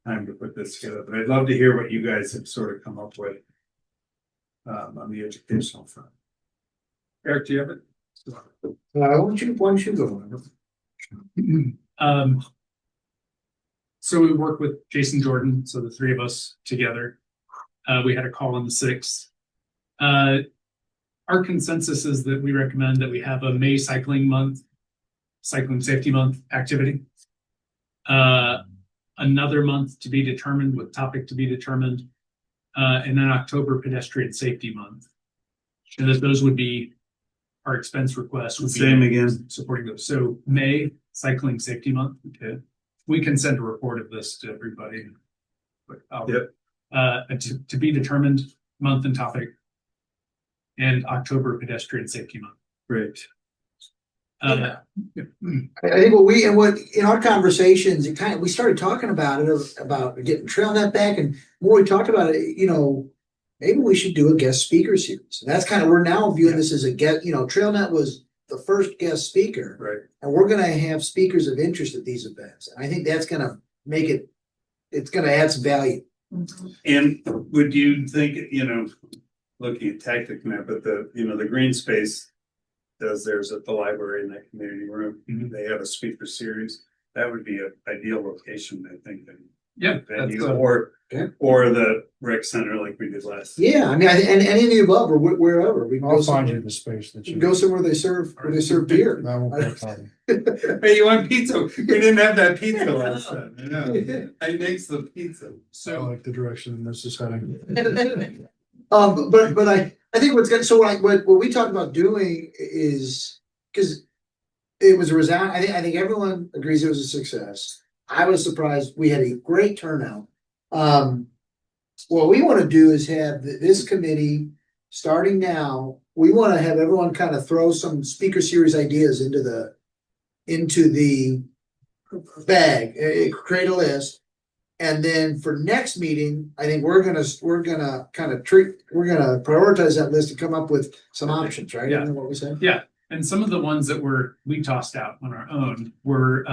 Speaker 1: time to put this together, but I'd love to hear what you guys have sort of come up with on the educational front. Eric, do you have it?
Speaker 5: Why don't you go?
Speaker 4: So we work with Jason Jordan, so the three of us together. We had a call on the 6th. Our consensus is that we recommend that we have a May cycling safety month activity. Another month to be determined with topic to be determined, and then October pedestrian safety month. And that those would be our expense requests would be
Speaker 1: Same again.
Speaker 4: supporting those. So May cycling safety month. Okay. We can send a report of this to everybody.
Speaker 1: Yep.
Speaker 4: To be determined month and topic, and October pedestrian safety month.
Speaker 1: Great.
Speaker 5: I think what in our conversations, we started talking about it, about getting TrailNet back, and more we talked about it, maybe we should do a guest speaker series. And that's kind of, we're now viewing this as a guest, TrailNet was the first guest speaker.
Speaker 1: Right.
Speaker 5: And we're gonna have speakers of interest at these events. And I think that's gonna make it's gonna add some value.
Speaker 1: And would you think, looking at tactic map, but the green space does theirs at the library in that community room. They have a speaker series. That would be an ideal location, I think.
Speaker 4: Yeah.
Speaker 1: Venue, or the rec center like we did last.
Speaker 5: Yeah, I mean, and any of the above or wherever. We can go
Speaker 3: I'll find
Speaker 5: somewhere,
Speaker 3: you the space that
Speaker 5: we
Speaker 3: you.
Speaker 5: can go somewhere they serve beer.
Speaker 3: That won't be a problem.
Speaker 1: Hey, you want pizza? We didn't have that pizza last time. I know. I mix the pizza.
Speaker 3: I
Speaker 4: So
Speaker 3: like the direction this is heading.
Speaker 5: But I think what's good, so what we talked about doing is, because it was a resound, I think everyone agrees it was a success. I was surprised, we had a great turnout. What we want to do is have this committee, starting now, we want to have everyone kind of throw some speaker series ideas into the bag, create a list. And then for next meeting, I think we're gonna prioritize that list and come up with some options, right?
Speaker 4: Yeah.
Speaker 5: Isn't that what we said?
Speaker 4: yeah, and some of the ones that we tossed out on our own were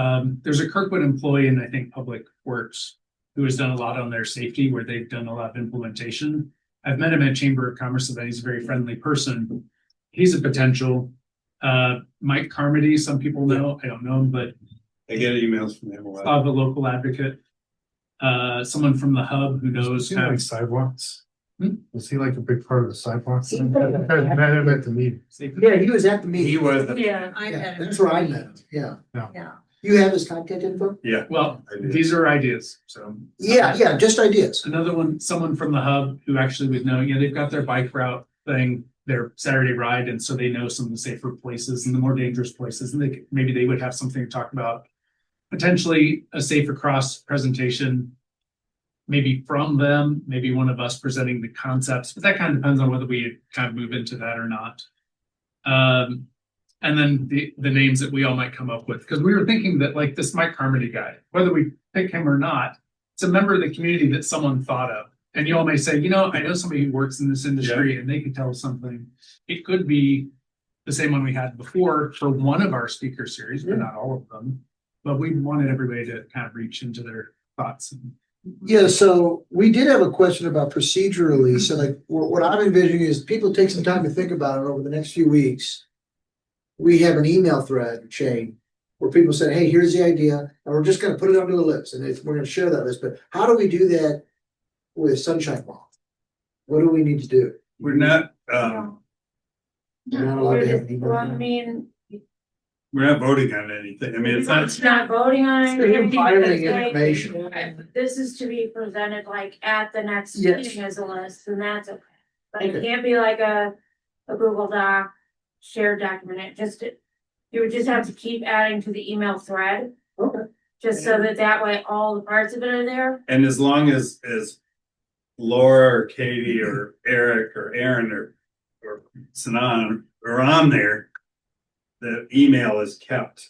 Speaker 4: there's a Kirkwood employee in I think Public Works who has done a lot on their safety, where they've done a lot of implementation. I've met him at Chamber of Commerce, and he's a very friendly person. He's a potential. Mike Carmody, some people know, I don't know him, but
Speaker 1: I get emails from him a lot.
Speaker 4: of a local advocate. Someone from the hub who knows
Speaker 3: Seem like sidewalks. Was he like a big part of the sidewalk? I met him at the meeting.
Speaker 5: Yeah, he was at the meeting.
Speaker 1: He was,
Speaker 2: Yeah.
Speaker 8: I
Speaker 5: Yeah,
Speaker 8: met him.
Speaker 5: that's where I met him, yeah.
Speaker 8: Yeah.
Speaker 5: You have his contact info?
Speaker 1: yeah.
Speaker 4: Well,
Speaker 1: I did.
Speaker 4: these are ideas, so.
Speaker 5: Yeah, just ideas.
Speaker 4: Another one, someone from the hub who actually would know, they've got their bike route thing, their Saturday ride, and so they know some of the safer places and the more dangerous places, and maybe they would have something to talk about. Potentially a safer cross presentation, maybe from them, maybe one of us presenting the concepts, but that kind of depends on whether we kind of move into that or not. And then the names that we all might come up with, because we were thinking that like this Mike Carmody guy, whether we pick him or not, it's a member of the community that someone thought of. And you all may say, I know somebody who works in this industry and they could tell us something. It could be the same one we had before for one of our speaker series, but not all of them. But we wanted everybody to kind of reach into their thoughts.
Speaker 5: Yeah, so we did have a question about procedurally, so like, what I'm envisioning is people take some time to think about it over the next few weeks. We have an email thread chain where people say, hey, here's the idea, and we're just gonna put it onto a list, and we're gonna share that list, but how do we do that with Sunshine Law? What do we need to do?
Speaker 1: We're not,
Speaker 5: We're not allowed to have an email.
Speaker 9: Well, I mean,
Speaker 1: we're not voting on anything. I mean, it's not,
Speaker 9: it's not voting on
Speaker 5: It's
Speaker 9: anything.
Speaker 5: filing
Speaker 9: it's like-
Speaker 5: information.
Speaker 9: This is to be presented like at the next
Speaker 5: Yes.
Speaker 9: meeting as a list, and that's okay. But it
Speaker 5: Okay.
Speaker 9: can't be like a Google Doc shared document, you would just have to keep adding to the email thread.
Speaker 5: Okay.
Speaker 9: Just so that way all the parts of it are there.
Speaker 1: and as long as Laura or Katie or Eric or Aaron or Sanan are on there, the email is kept.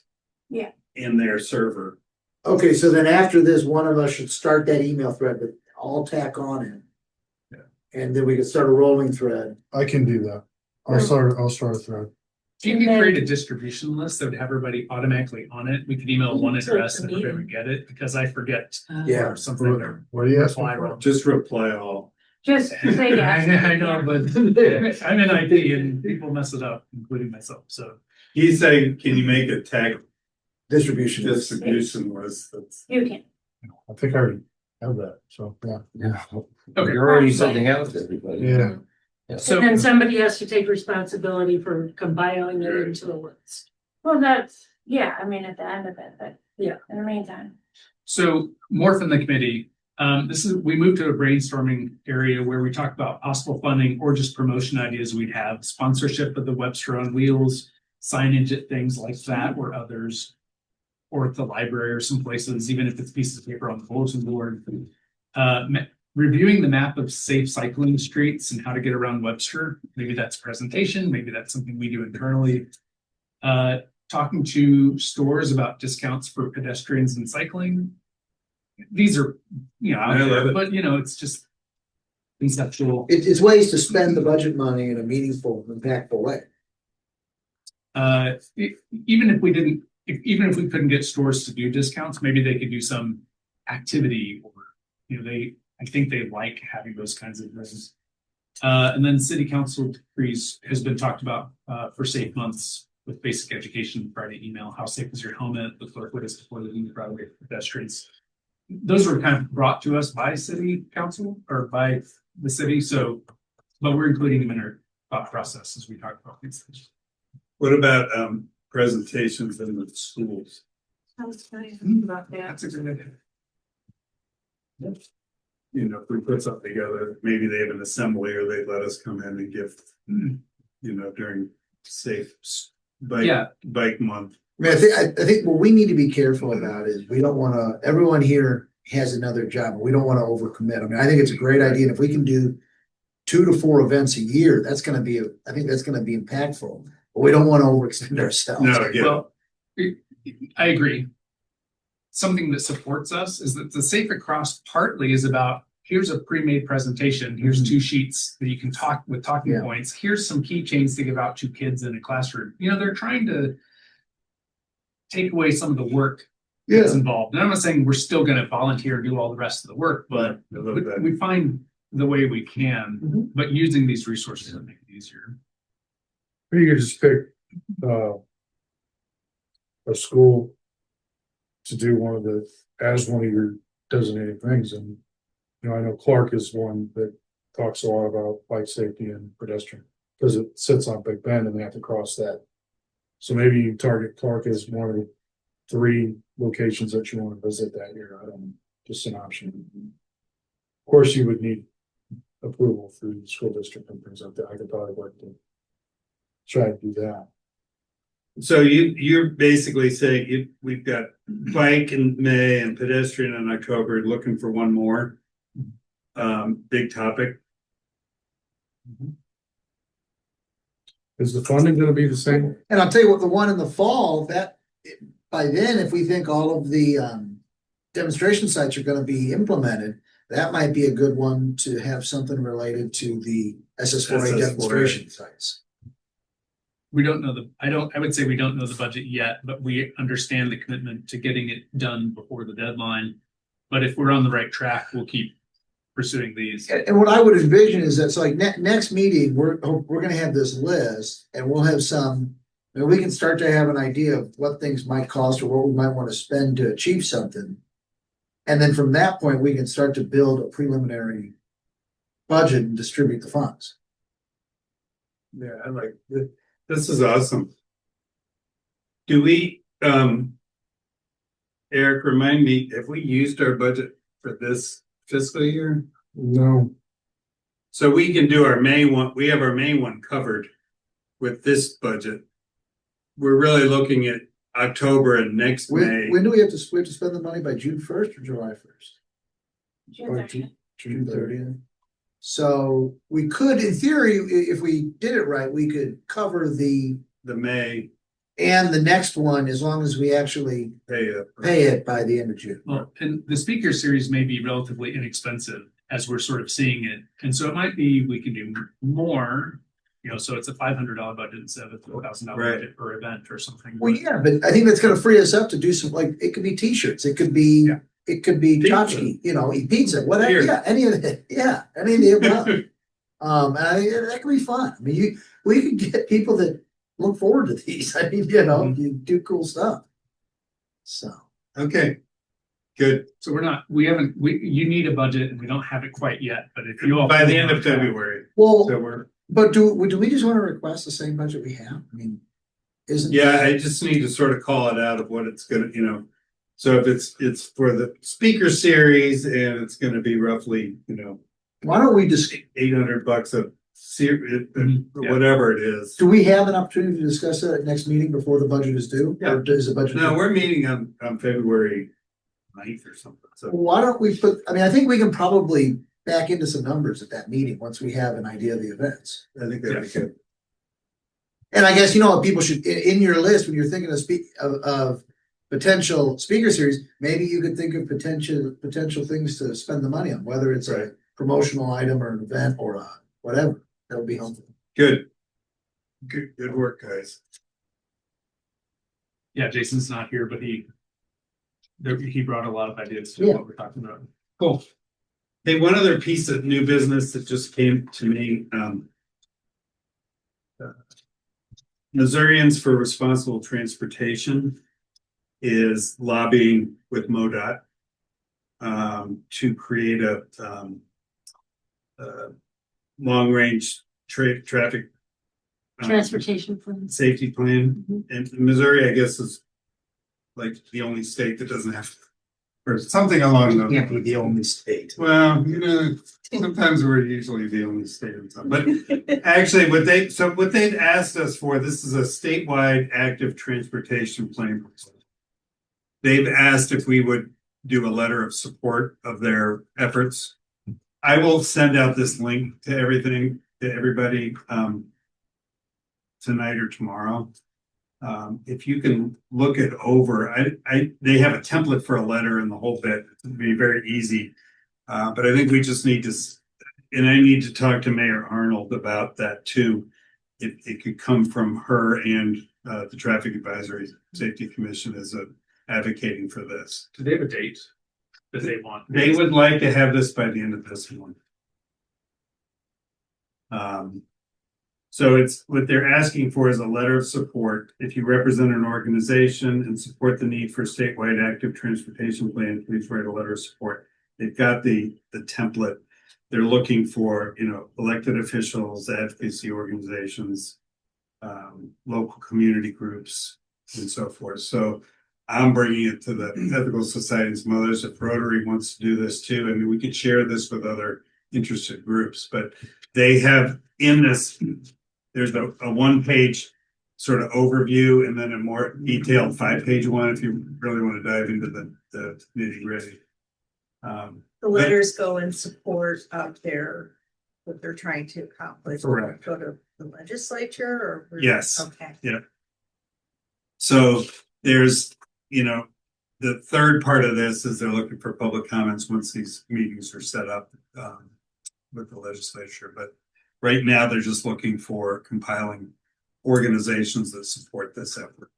Speaker 9: Yeah.
Speaker 1: In their server.
Speaker 5: Okay, so then after this, one of us should start that email thread with all tack on it.
Speaker 1: Yeah.
Speaker 5: And then we can start a rolling thread.
Speaker 3: I can do that. I'll start a thread.
Speaker 4: If you could create a distribution list that would have everybody automatically on it, we could email one address and everybody would get it, because I forget
Speaker 5: Yeah.
Speaker 4: or something. or
Speaker 3: What do you ask?
Speaker 4: reply wrong.
Speaker 1: Just reply all.
Speaker 9: Just say yes.
Speaker 4: I know, but I'm in IT and people mess it up, including myself, so.
Speaker 1: He's saying, can you make a tag
Speaker 5: Distribution.
Speaker 1: distribution list that's.
Speaker 9: You can.
Speaker 3: I think I already have that, so, yeah.
Speaker 4: Okay.
Speaker 10: You're already sending out to everybody.
Speaker 3: Yeah.
Speaker 4: So,
Speaker 2: And then somebody has to take responsibility for compiling it into a list.
Speaker 9: Well, that's, yeah, I mean, at the end of it, but.
Speaker 2: Yeah.
Speaker 9: In the meantime.
Speaker 4: so more from the committee, we moved to a brainstorming area where we talk about possible funding or just promotion ideas we'd have, sponsorship of the Webster on Wheels, signage at things like that or others, or at the library or some places, even if it's pieces of paper on the bulletin board. Reviewing the map of safe cycling streets and how to get around Webster. Maybe that's a presentation, maybe that's something we do internally. Talking to stores about discounts for pedestrians and cycling. These are, out
Speaker 1: I love
Speaker 4: there,
Speaker 1: it.
Speaker 4: but it's just conceptual.
Speaker 5: It's ways to spend the budget money in a meaningful, impactful way.
Speaker 4: Even if we couldn't get stores to do discounts, maybe they could do some activity or, I think they like having those kinds of things. And then city council decrees has been talked about, for safe months with basic education, Friday email, how safe is your helmet, the clerk would have supported in the driveway for pedestrians. Those were kind of brought to us by city council or by the city. So, but we're including them in our thought process as we talk about these things.
Speaker 1: What about presentations in the schools?
Speaker 9: I was trying about that.
Speaker 4: That's a good idea.
Speaker 1: If we put something together, maybe they have an assembly or they let us come in and give, during safe bike month.
Speaker 5: I mean, I think what we need to be careful about is we don't wanna, everyone here has another job, and we don't wanna overcommit. I mean, I think it's a great idea, and if we can do 2 to 4 events a year, I think that's gonna be impactful, but we don't wanna overextend ourselves.
Speaker 1: No, yeah.
Speaker 4: Well, I agree. Something that supports us is that the Safe Across partly is about, here's a pre-made presentation, here's 2 sheets that you can talk with talking
Speaker 5: Yeah.
Speaker 4: points, here's some keychains to give out to kids in a classroom. They're trying to take away some of the work that's involved. And I'm not saying we're still gonna volunteer and do all the rest of the work, but
Speaker 1: I love that.
Speaker 4: we find the way we can,
Speaker 5: Mhm.
Speaker 4: but using these resources to make it easier.
Speaker 3: Or you could just pick, a school to do one of your designated things, and, I know Clark is one that talks a lot about bike safety and pedestrian, because it sits on Big Bend and they have to cross that. So maybe you target Clark as one of the 3 locations that you want to visit that year. I don't know, just an option. Of course, you would need approval through the school district and things like that. I could probably work to try to do that.
Speaker 1: So you're basically saying we've got bike in May and pedestrian in October, looking for one more big topic.
Speaker 3: Is the funding gonna be the same?
Speaker 7: And I'll tell you what, the one in the fall, that by then, if we think all of the demonstration sites are gonna be implemented, that might be a good one to have something related to the SS4A
Speaker 1: SS4A.
Speaker 7: demonstration sites.
Speaker 4: We don't know I would say we don't know the budget yet, but we understand the commitment to getting it done before the deadline. But if we're on the right track, we'll keep pursuing these.
Speaker 7: And what I would envision is that's like next meeting, we're gonna have this list and we'll have some, we can start to have an idea of what things might cost or what we might want to spend to achieve something. And then from that point, we can start to build a preliminary budget and distribute the funds.
Speaker 1: Yeah, I like this. This is awesome. Do we, Eric, remind me, have we used our budget for this fiscal year?
Speaker 3: No,
Speaker 1: So we can do our May one, we have our May one covered with this budget. We're really looking at October and next May.
Speaker 7: When do we have to spend the money, by June 1st or July 1st?
Speaker 9: June 30th.
Speaker 7: June 30th. So we could, in theory, if we did it right, we could cover the
Speaker 1: May
Speaker 7: and the next one as long as we actually
Speaker 1: pay
Speaker 7: pay it by the end of June.
Speaker 4: Well, and the speaker series may be relatively inexpensive as we're sort of seeing it. And so it might be we can do more, so it's a $500 budget instead of a $4,000
Speaker 1: Right.
Speaker 4: budget per event or something.
Speaker 7: Well, yeah, but I think that's gonna free us up to do some, like, it could be t-shirts, it could be,
Speaker 4: Yeah.
Speaker 7: it could be
Speaker 1: Pizza.
Speaker 7: tchotchke, eat pizza, whatever,
Speaker 1: Beer.
Speaker 7: yeah, any of it, yeah, any of the above. And that could be fun. I mean, we could get people that look forward to these. I mean, you do cool stuff. So,
Speaker 1: Okay, good.
Speaker 4: So you need a budget and we don't have it quite yet, but if you all.
Speaker 1: By the end of February.
Speaker 7: well,
Speaker 1: So we're,
Speaker 7: but do we just wanna request the same budget we have? I mean, isn't?
Speaker 1: yeah, I just need to sort of call it out of what it's gonna, so if it's for the speaker series and it's gonna be roughly,
Speaker 7: Why don't we just,
Speaker 1: $800 a
Speaker 4: Yeah.
Speaker 1: whatever it is.
Speaker 7: do we have an opportunity to discuss that at next meeting before the budget is due? Or does the budget?
Speaker 1: No, we're meeting on February 9th or something, so.
Speaker 7: Why don't we I think we can probably back into some numbers at that meeting once we have an idea of the events.
Speaker 1: I think that'd be good.
Speaker 7: And I guess, people should, in your list, when you're thinking of potential speaker series, maybe you could think of potential things to spend the money on, whether it's
Speaker 1: Right.
Speaker 7: a promotional item or an event or whatever. That would be helpful.
Speaker 1: Good. Good work, guys.
Speaker 4: Yeah, Jason's not here, but he brought a lot of ideas to
Speaker 7: Yeah.
Speaker 4: what we're talking about. Cool.
Speaker 1: Hey, one other piece of new business that just came to me, Missourians for Responsible Transportation is lobbying with MoDOT to create a long-range traffic
Speaker 2: Transportation plan.
Speaker 1: safety plan. And Missouri, I guess, is like the only state that doesn't have, or something along those.
Speaker 5: Can't be the only state.
Speaker 1: Well, sometimes we're usually the only state in some, but actually what they'd asked us for, this is a statewide active transportation plan. They've asked if we would do a letter of support of their efforts. I will send out this link to everybody, tonight or tomorrow. If you can look it over, they have a template for a letter and the whole bit. It'd be very easy. But I think we just need to, and I need to talk to Mayor Arnold about that too. It could come from her and the Traffic Advisory Safety Commission is advocating for this.
Speaker 4: Do they have a date that they want?
Speaker 1: They would like to have this by the end of this month. So it's what they're asking for is a letter of support. If you represent an organization and support the need for statewide active transportation plan, please write a letter of support. They've got the template. they're looking for, elected officials, advocacy organizations, local community groups and so forth. So I'm bringing it to the Ethical Society's Mothers. If Rotary wants to do this too, I mean, we could share this with other interested groups, but they have in this, there's a 1-page sort of overview and then a more detailed 5-page one if you really want to dive into the nitty gritty.
Speaker 8: The letters go in support of what they're trying to accomplish.
Speaker 1: Correct.
Speaker 8: Go to the legislature or?
Speaker 1: Yes.
Speaker 8: Okay.
Speaker 1: Yeah. So there's, the third part of this is they're looking for public comments once these meetings are set up with the legislature. But right now they're just looking for compiling organizations that support this effort.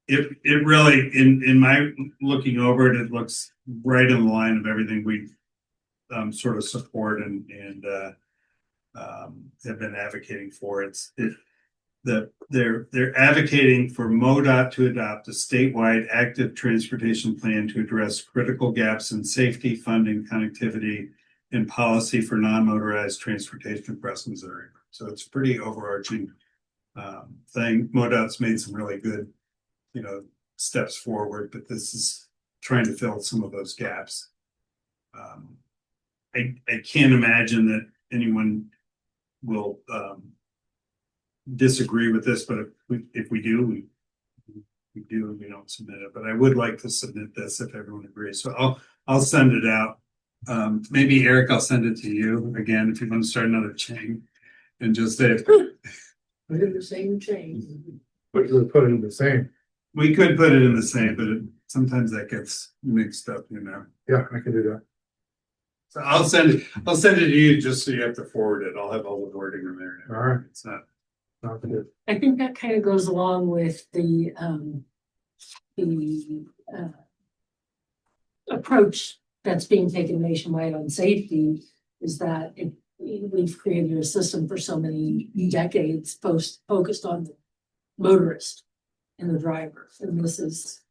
Speaker 1: It really, in my looking over it, it looks right in the line of everything we sort of support and have been advocating for. They're advocating for MoDOT to adopt a statewide active transportation plan to address critical gaps in safety, funding, connectivity, and policy for non-motorized transportation across Missouri. So it's a pretty overarching thing. MoDOT's made some really good, steps forward, but this is trying to fill some of those gaps. I can't imagine that anyone will disagree with this, but if we do, we do, and we don't submit it. But I would like to submit this if everyone agrees. So I'll send it out. Maybe Eric, I'll send it to you again if you want to start another chain and just say
Speaker 6: Put in the same chain.
Speaker 3: But you would put it in the same.
Speaker 1: we could put it in the same, but sometimes that gets mixed up,
Speaker 3: Yeah, I can do that.
Speaker 1: So I'll send it to you just so you have to forward it. I'll have all the wording in there.
Speaker 3: All right.
Speaker 1: It's not.
Speaker 3: Sounds good.
Speaker 2: I think that kind of goes along with the approach that's being taken nationwide on safety, is that we've created a system for so many decades focused on the motorist and the driver, and this is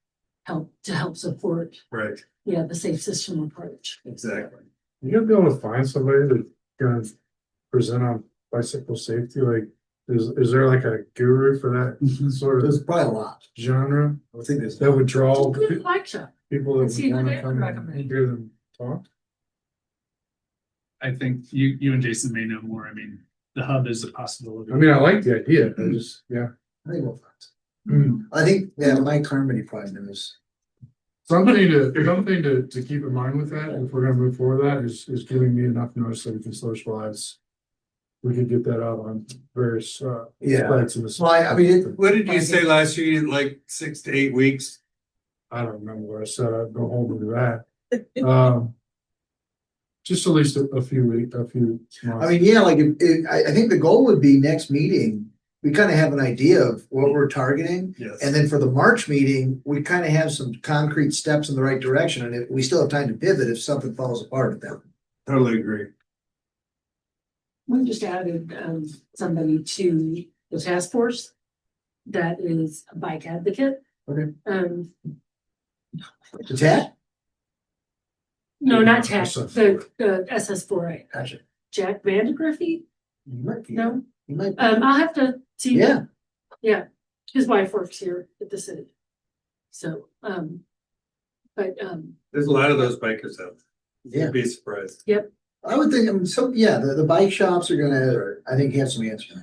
Speaker 2: to help support
Speaker 1: Right,
Speaker 2: the safe system approach.
Speaker 1: exactly.
Speaker 3: You gonna be able to find somebody that can present on bicycle safety? Like, is there like a guru for that sort of
Speaker 5: There's probably a lot.
Speaker 3: genre
Speaker 5: I think there's.
Speaker 3: that would draw
Speaker 2: Good bike shop.
Speaker 3: people that
Speaker 2: Let's see
Speaker 3: would
Speaker 2: who
Speaker 3: want
Speaker 2: they
Speaker 3: to
Speaker 2: would
Speaker 3: come
Speaker 2: recommend.
Speaker 3: and hear them talk?
Speaker 4: I think you and Jason may know more. I mean, the hub is a possibility.
Speaker 3: I mean, I like the idea. I just, yeah.
Speaker 5: I think we'll find. I think, Mike Carmody probably knows.
Speaker 3: Something to keep in mind with that, if we're gonna move forward with that, is giving me enough notice that we can socialize. We could get that out on various sites in the.
Speaker 5: Well, I mean,
Speaker 1: What did you say last year? You did like 6 to 8 weeks?
Speaker 3: I don't remember what I said. I'd go home with that. Just at least a few weeks, a few months.
Speaker 5: I mean, yeah, like, I think the goal would be next meeting, we kind of have an idea of what we're targeting.
Speaker 1: Yes.
Speaker 5: And then for the March meeting, we kind of have some concrete steps in the right direction, and we still have time to pivot if something falls apart at that.
Speaker 1: Totally agree.
Speaker 2: We just added somebody to the task force that is a bike advocate.
Speaker 5: Okay.
Speaker 2: The
Speaker 5: TAT?
Speaker 2: No, not TAC,
Speaker 3: SF4A.
Speaker 2: the SS4A.
Speaker 5: Gotcha.
Speaker 2: Jack Vandergriffy?
Speaker 5: You might be.
Speaker 2: No,
Speaker 5: You might be.
Speaker 2: I'll have to see.
Speaker 5: Yeah.
Speaker 2: Yeah, his wife works here at the city. So,
Speaker 1: There's a lot of those bikers out there.
Speaker 5: Yeah.
Speaker 1: You'd be surprised.
Speaker 5: I would think, the bike shops are gonna, I think, have some answers.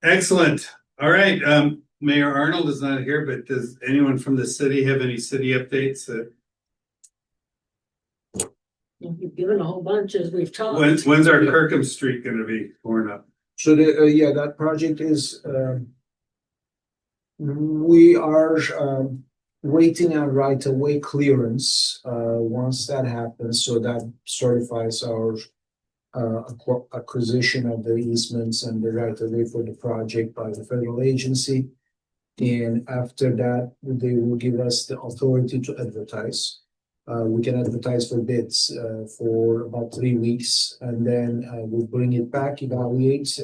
Speaker 1: Excellent. All right. Mayor Arnold is not here, but does anyone from the city have any city updates?
Speaker 2: you've given a whole bunch as we've talked.
Speaker 1: When's our Kirkham Street gonna be torn up?
Speaker 5: So that project is, we are, waiting on right of way clearance, once that happens, so that certifies our acquisition of the easements and the right of way for the project by the federal agency. And after that, they will give us the authority to advertise. We can advertise for bids for about 3 weeks, and then we'll bring it back, evaluate,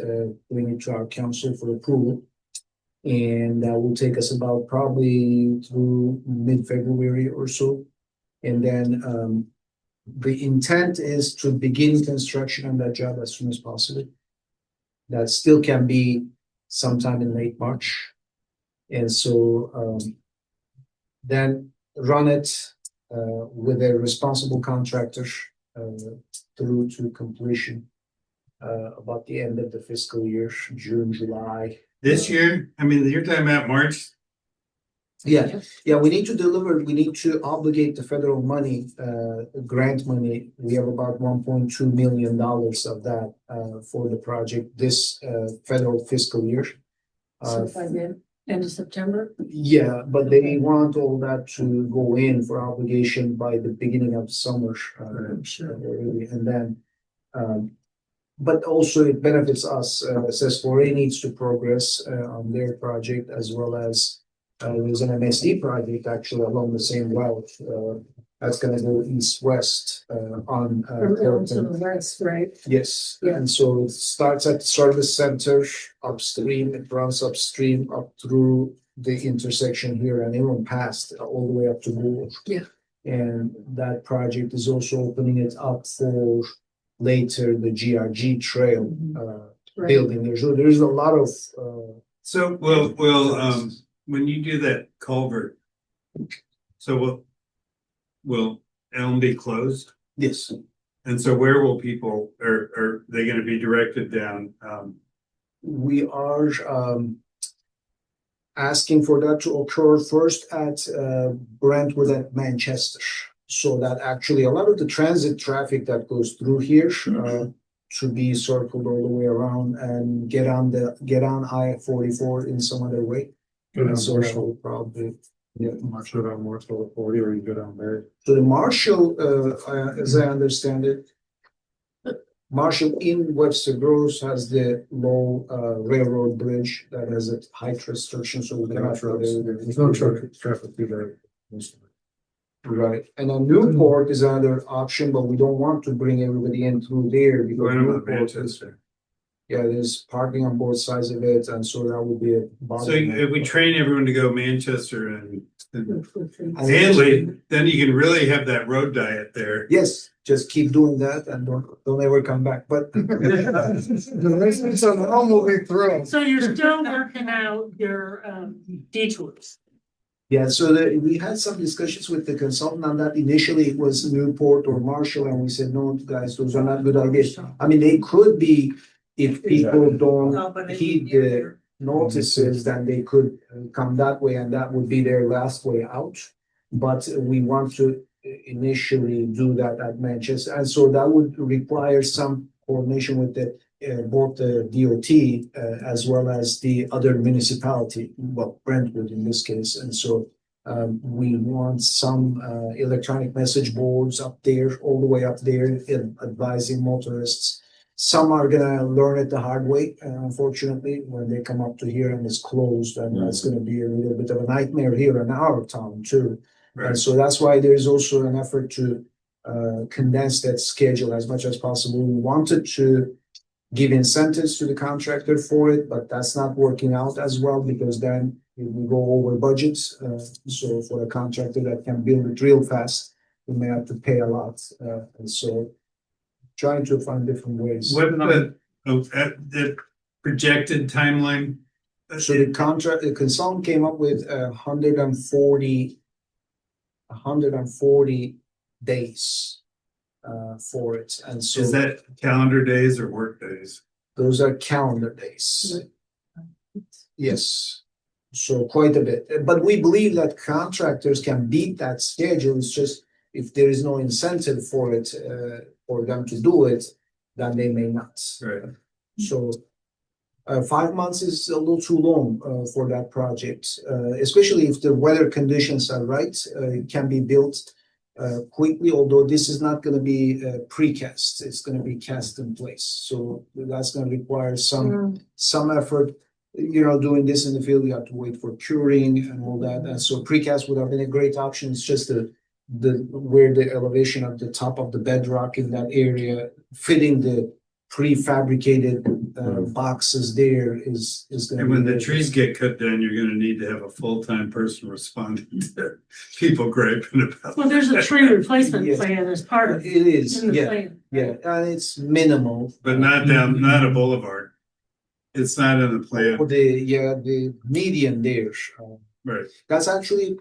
Speaker 5: bring it to our council for approval. And that will take us about probably through mid-February or so. And then, the intent is to begin construction on that job as soon as possible. That still can be sometime in late March. And so, then run it, with a responsible contractor, through to completion. About the end of the fiscal year, June, July.
Speaker 1: This year, I mean, you're talking about March,
Speaker 5: Yeah, we need to deliver, we need to obligate the federal money, grant money. We have about $1.2 million of that, for the project this, federal fiscal year.
Speaker 6: So by the end of September?
Speaker 5: Yeah, but they want all that to go in for obligation by the beginning of summer.
Speaker 6: Sure.
Speaker 5: And then, but also it benefits us, SS4A needs to progress, on their project as well as, there's an MSD project actually along the same route, that's gonna go east-west, on.
Speaker 6: From Elm to
Speaker 5: Curtin.
Speaker 6: the west, right?
Speaker 5: Yes,
Speaker 6: Yeah.
Speaker 5: and so it starts at the service center upstream, it runs upstream up through the intersection here and even past all the way up to Gould.
Speaker 6: Yeah.
Speaker 5: And that project is also opening it up for later the GRG trail
Speaker 6: Right.
Speaker 5: building. There's a lot of
Speaker 1: so when you do that culvert, so will Elm be closed?
Speaker 5: yes.
Speaker 1: And so where will people, are they gonna be directed down?
Speaker 5: We are asking for that to occur first at Brentwood at Manchester. So that actually a lot of the transit traffic that goes through here to be circled all the way around and get on I-44 in some other way.
Speaker 3: Go down
Speaker 5: So that
Speaker 3: Marshall.
Speaker 5: will probably, yeah.
Speaker 3: Marshall down Marshall 40, or you go down there.
Speaker 5: So the Marshall, as I understand it, Marshall in Webster Groves has the low railroad bridge that has a height restriction, so we cannot.
Speaker 3: There's no traffic through there.
Speaker 5: Right, and then Newport is another option, but we don't want to bring everybody in through there because
Speaker 1: Going on
Speaker 5: Newport is,
Speaker 1: Manchester.
Speaker 5: yeah, there's parking on both sides of it, and so that would be a.
Speaker 1: So if we train everyone to go Manchester and
Speaker 5: And
Speaker 1: Hanley, then you can really have that road diet there.
Speaker 5: yes, just keep doing that and don't ever come back, but. The residents are all moving through.
Speaker 2: So you're still working out your detours.
Speaker 5: Yeah, so we had some discussions with the consultant on that. Initially, it was Newport or Marshall, and we said, no, guys, those are not good ideas. I mean, they could be, if people don't heed the notices, then they could come that way, and that would be their last way out. But we want to initially do that at Manchester, and so that would require some coordination with the both the DOT as well as the other municipality, well, Brentwood in this case. And so we want some electronic message boards up there, all the way up there, advising motorists. Some are gonna learn it the hard way, unfortunately, when they come up to here and it's closed, and that's gonna be a little bit of a nightmare here in our town too.
Speaker 1: Right.
Speaker 5: And so that's why there's also an effort to condense that schedule as much as possible. We wanted to give incentives to the contractor for it, but that's not working out as well because then we go over budgets. So for a contractor that can build it real fast, we may have to pay a lot. And so trying to find different ways.
Speaker 1: What the projected timeline?
Speaker 5: So the consultant came up with 140 days for it. And so
Speaker 1: Is that calendar days or work days?
Speaker 5: those are calendar days. Yes. So quite a bit, but we believe that contractors can beat that schedule. It's just if there is no incentive for it, for them to do it, then they may not.
Speaker 1: Right.
Speaker 5: So 5 months is a little too long for that project, especially if the weather conditions are right. It can be built quickly, although this is not going to be precast. It's going to be cast in place. So that's going to require some effort. You know, doing this in the field, you have to wait for curing and all that. And so precast would have been a great option. It's just the where the elevation of the top of the bedrock in that area, fitting the prefabricated boxes there is gonna
Speaker 1: And when
Speaker 5: be
Speaker 1: the
Speaker 5: very-
Speaker 1: trees get cut down, you're gonna need to have a full-time person responding to people griping about.
Speaker 2: Well, there's a tree replacement
Speaker 5: Yes.
Speaker 2: plan as part of.
Speaker 5: It is,
Speaker 2: in the
Speaker 5: yeah,
Speaker 2: plan.
Speaker 5: yeah, and it's minimal.
Speaker 1: But not down, not a boulevard. It's not in the
Speaker 5: For
Speaker 1: plan,
Speaker 5: the median there,
Speaker 1: right?
Speaker 5: that's actually,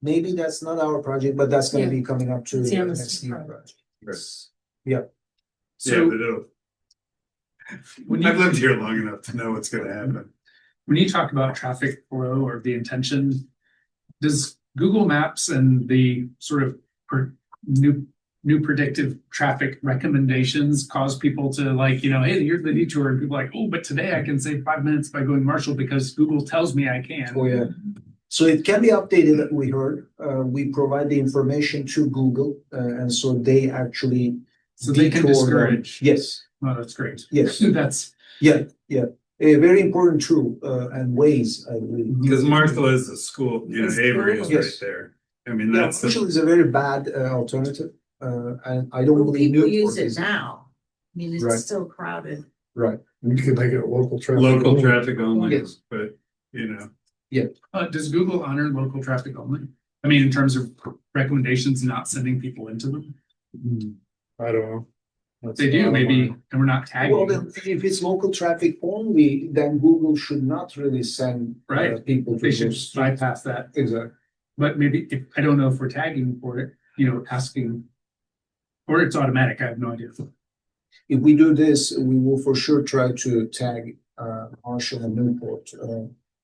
Speaker 5: maybe that's not our project, but that's gonna
Speaker 2: Yeah.
Speaker 5: be coming up to
Speaker 2: It's
Speaker 5: the
Speaker 2: Amazon
Speaker 5: next year.
Speaker 2: project.
Speaker 1: Yeah,
Speaker 4: So
Speaker 1: but it'll,
Speaker 4: when
Speaker 1: I've
Speaker 4: you,
Speaker 1: lived here long enough to know what's gonna happen.
Speaker 4: when you talk about traffic flow or the intention, does Google Maps and the sort of new predictive traffic recommendations cause people to like, hey, here's the detour, and people are like, oh, but today I can save 5 minutes by going Marshall because Google tells me I can.
Speaker 5: Oh, yeah. So it can be updated, we heard. We provide the information to Google, and so they actually.
Speaker 4: So they can
Speaker 5: detour them.
Speaker 4: discourage.
Speaker 5: Yes,
Speaker 4: Well, that's great.
Speaker 5: yes,
Speaker 4: That's
Speaker 5: yeah. A very important tool, and ways, I believe.
Speaker 1: Because Marshall is a school,
Speaker 2: It's
Speaker 1: Avery is
Speaker 5: cool.
Speaker 1: right
Speaker 5: Yes.
Speaker 1: there. I mean,
Speaker 5: Yeah,
Speaker 1: that's,
Speaker 5: Marshall is a very bad alternative, and I don't
Speaker 8: Well,
Speaker 5: believe.
Speaker 8: people
Speaker 5: Newport
Speaker 8: use it
Speaker 5: is.
Speaker 8: now. I mean,
Speaker 3: Right.
Speaker 8: it's still crowded.
Speaker 3: Right. You could make it a local traffic.
Speaker 1: local traffic only,
Speaker 5: Yes.
Speaker 1: but,
Speaker 4: does Google honor local traffic only? I mean, in terms of recommendations, not sending people into them?
Speaker 3: I don't know.
Speaker 4: They do, maybe, and we're not tagging.
Speaker 5: Well, then, if it's local traffic only, then Google should not really send.
Speaker 4: Right.
Speaker 5: People to
Speaker 4: They should
Speaker 5: those.
Speaker 4: bypass that.
Speaker 5: Exactly.
Speaker 4: But maybe if, I don't know if we're tagging for it, asking. Or it's automatic, I have no idea.
Speaker 5: If we do this, we will for sure try to tag Marshall and Newport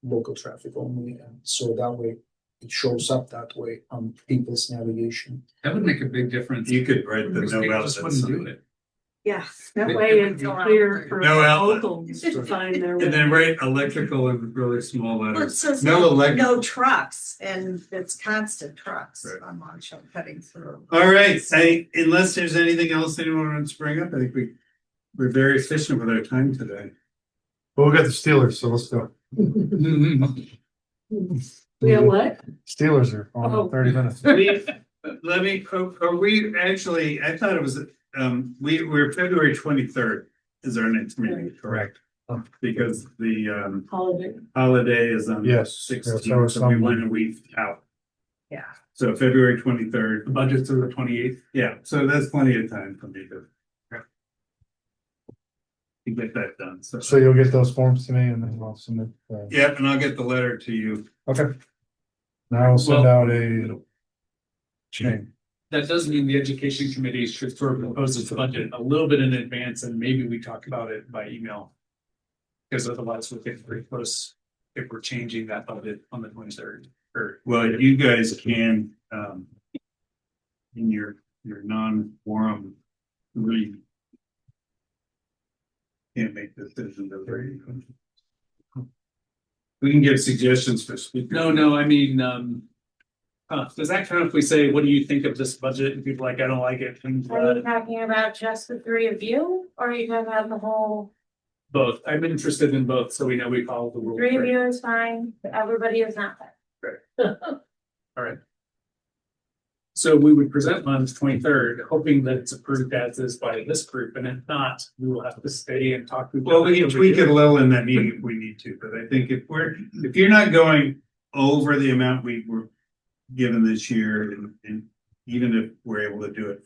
Speaker 5: local traffic only, and so that way it shows up that way on people's navigation.
Speaker 4: That would make a big difference.
Speaker 1: you could write the
Speaker 4: Most
Speaker 1: no
Speaker 4: people
Speaker 1: outlet
Speaker 4: just wouldn't do
Speaker 1: sign.
Speaker 4: it.
Speaker 8: Yeah.
Speaker 2: That
Speaker 4: They-
Speaker 2: way it's
Speaker 8: Go out
Speaker 2: clear
Speaker 8: there.
Speaker 2: for
Speaker 1: No outlet.
Speaker 2: locals to find their way.
Speaker 1: And then write electrical in really small
Speaker 8: Well, it
Speaker 1: letters.
Speaker 8: says
Speaker 1: No electric.
Speaker 8: no trucks, and it's constant trucks
Speaker 1: Right.
Speaker 8: on Marshall cutting through.
Speaker 1: All right, unless there's anything else anyone wants to bring up, I think we're very efficient with our time today.
Speaker 3: Well, we got the Steelers, so let's go.
Speaker 2: We have what?
Speaker 3: Steelers are on
Speaker 2: Oh.
Speaker 3: in 30 minutes.
Speaker 1: Are we actually, I thought it was, we're February 23rd is our next meeting, correct? Because the
Speaker 2: Holiday.
Speaker 1: holiday is on
Speaker 3: Yes, yes, I
Speaker 1: 16th,
Speaker 3: was
Speaker 1: so we
Speaker 3: on-
Speaker 1: went a week out.
Speaker 8: Yeah.
Speaker 1: So February
Speaker 4: The
Speaker 1: 23rd,
Speaker 4: budgets are the 28th.
Speaker 1: yeah, so that's plenty of time for me to get that done, so.
Speaker 3: So you'll get those forms to me and then I'll submit.
Speaker 1: Yep, and I'll get the letter to you.
Speaker 3: Okay. Now I'll send
Speaker 4: Well-
Speaker 3: out a chain.
Speaker 4: That does mean the education committee should sort of propose its budget a little bit in advance, and maybe we talk about it by email. Because otherwise we'll get pretty close if we're changing that budget on the 23rd, or.
Speaker 1: Well, you guys can, in your non-forum, read. Can't make decisions of very. We can give suggestions for speakers.
Speaker 4: No, I mean, does that count if we say, what do you think of this budget? And people are like, I don't like it, and
Speaker 9: Are you talking about just the three of you, or are you talking about the whole,
Speaker 4: both. I'm interested in both, so we know we follow the rules.
Speaker 9: three of you is fine, but everybody is not fine.
Speaker 4: All right. So we would present on the 23rd, hoping that it's approved as is by this group, and if not, we will have to stay and talk. to.
Speaker 1: Well, we can tweak it a little in that meeting if we need to, but I think if you're not going over the amount we were given this year, and even if we're able to do it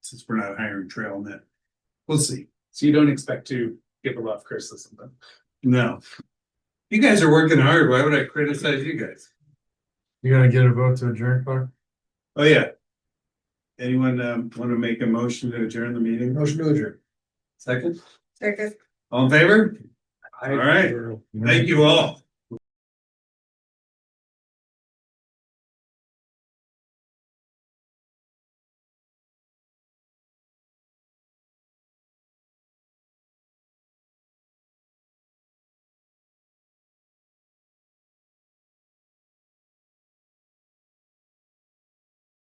Speaker 1: since we're not hiring TrailNet, we'll see.
Speaker 4: So you don't expect to give a lot of criticism then?
Speaker 1: No. You guys are working hard. Why would I criticize you guys?
Speaker 3: You gonna get a vote to adjourn, Clark?
Speaker 1: Oh, yeah. Anyone want to make a motion to adjourn the meeting?
Speaker 5: Motion to adjourn.
Speaker 1: Second?
Speaker 8: Second.
Speaker 1: All in favor? All right. Thank you all.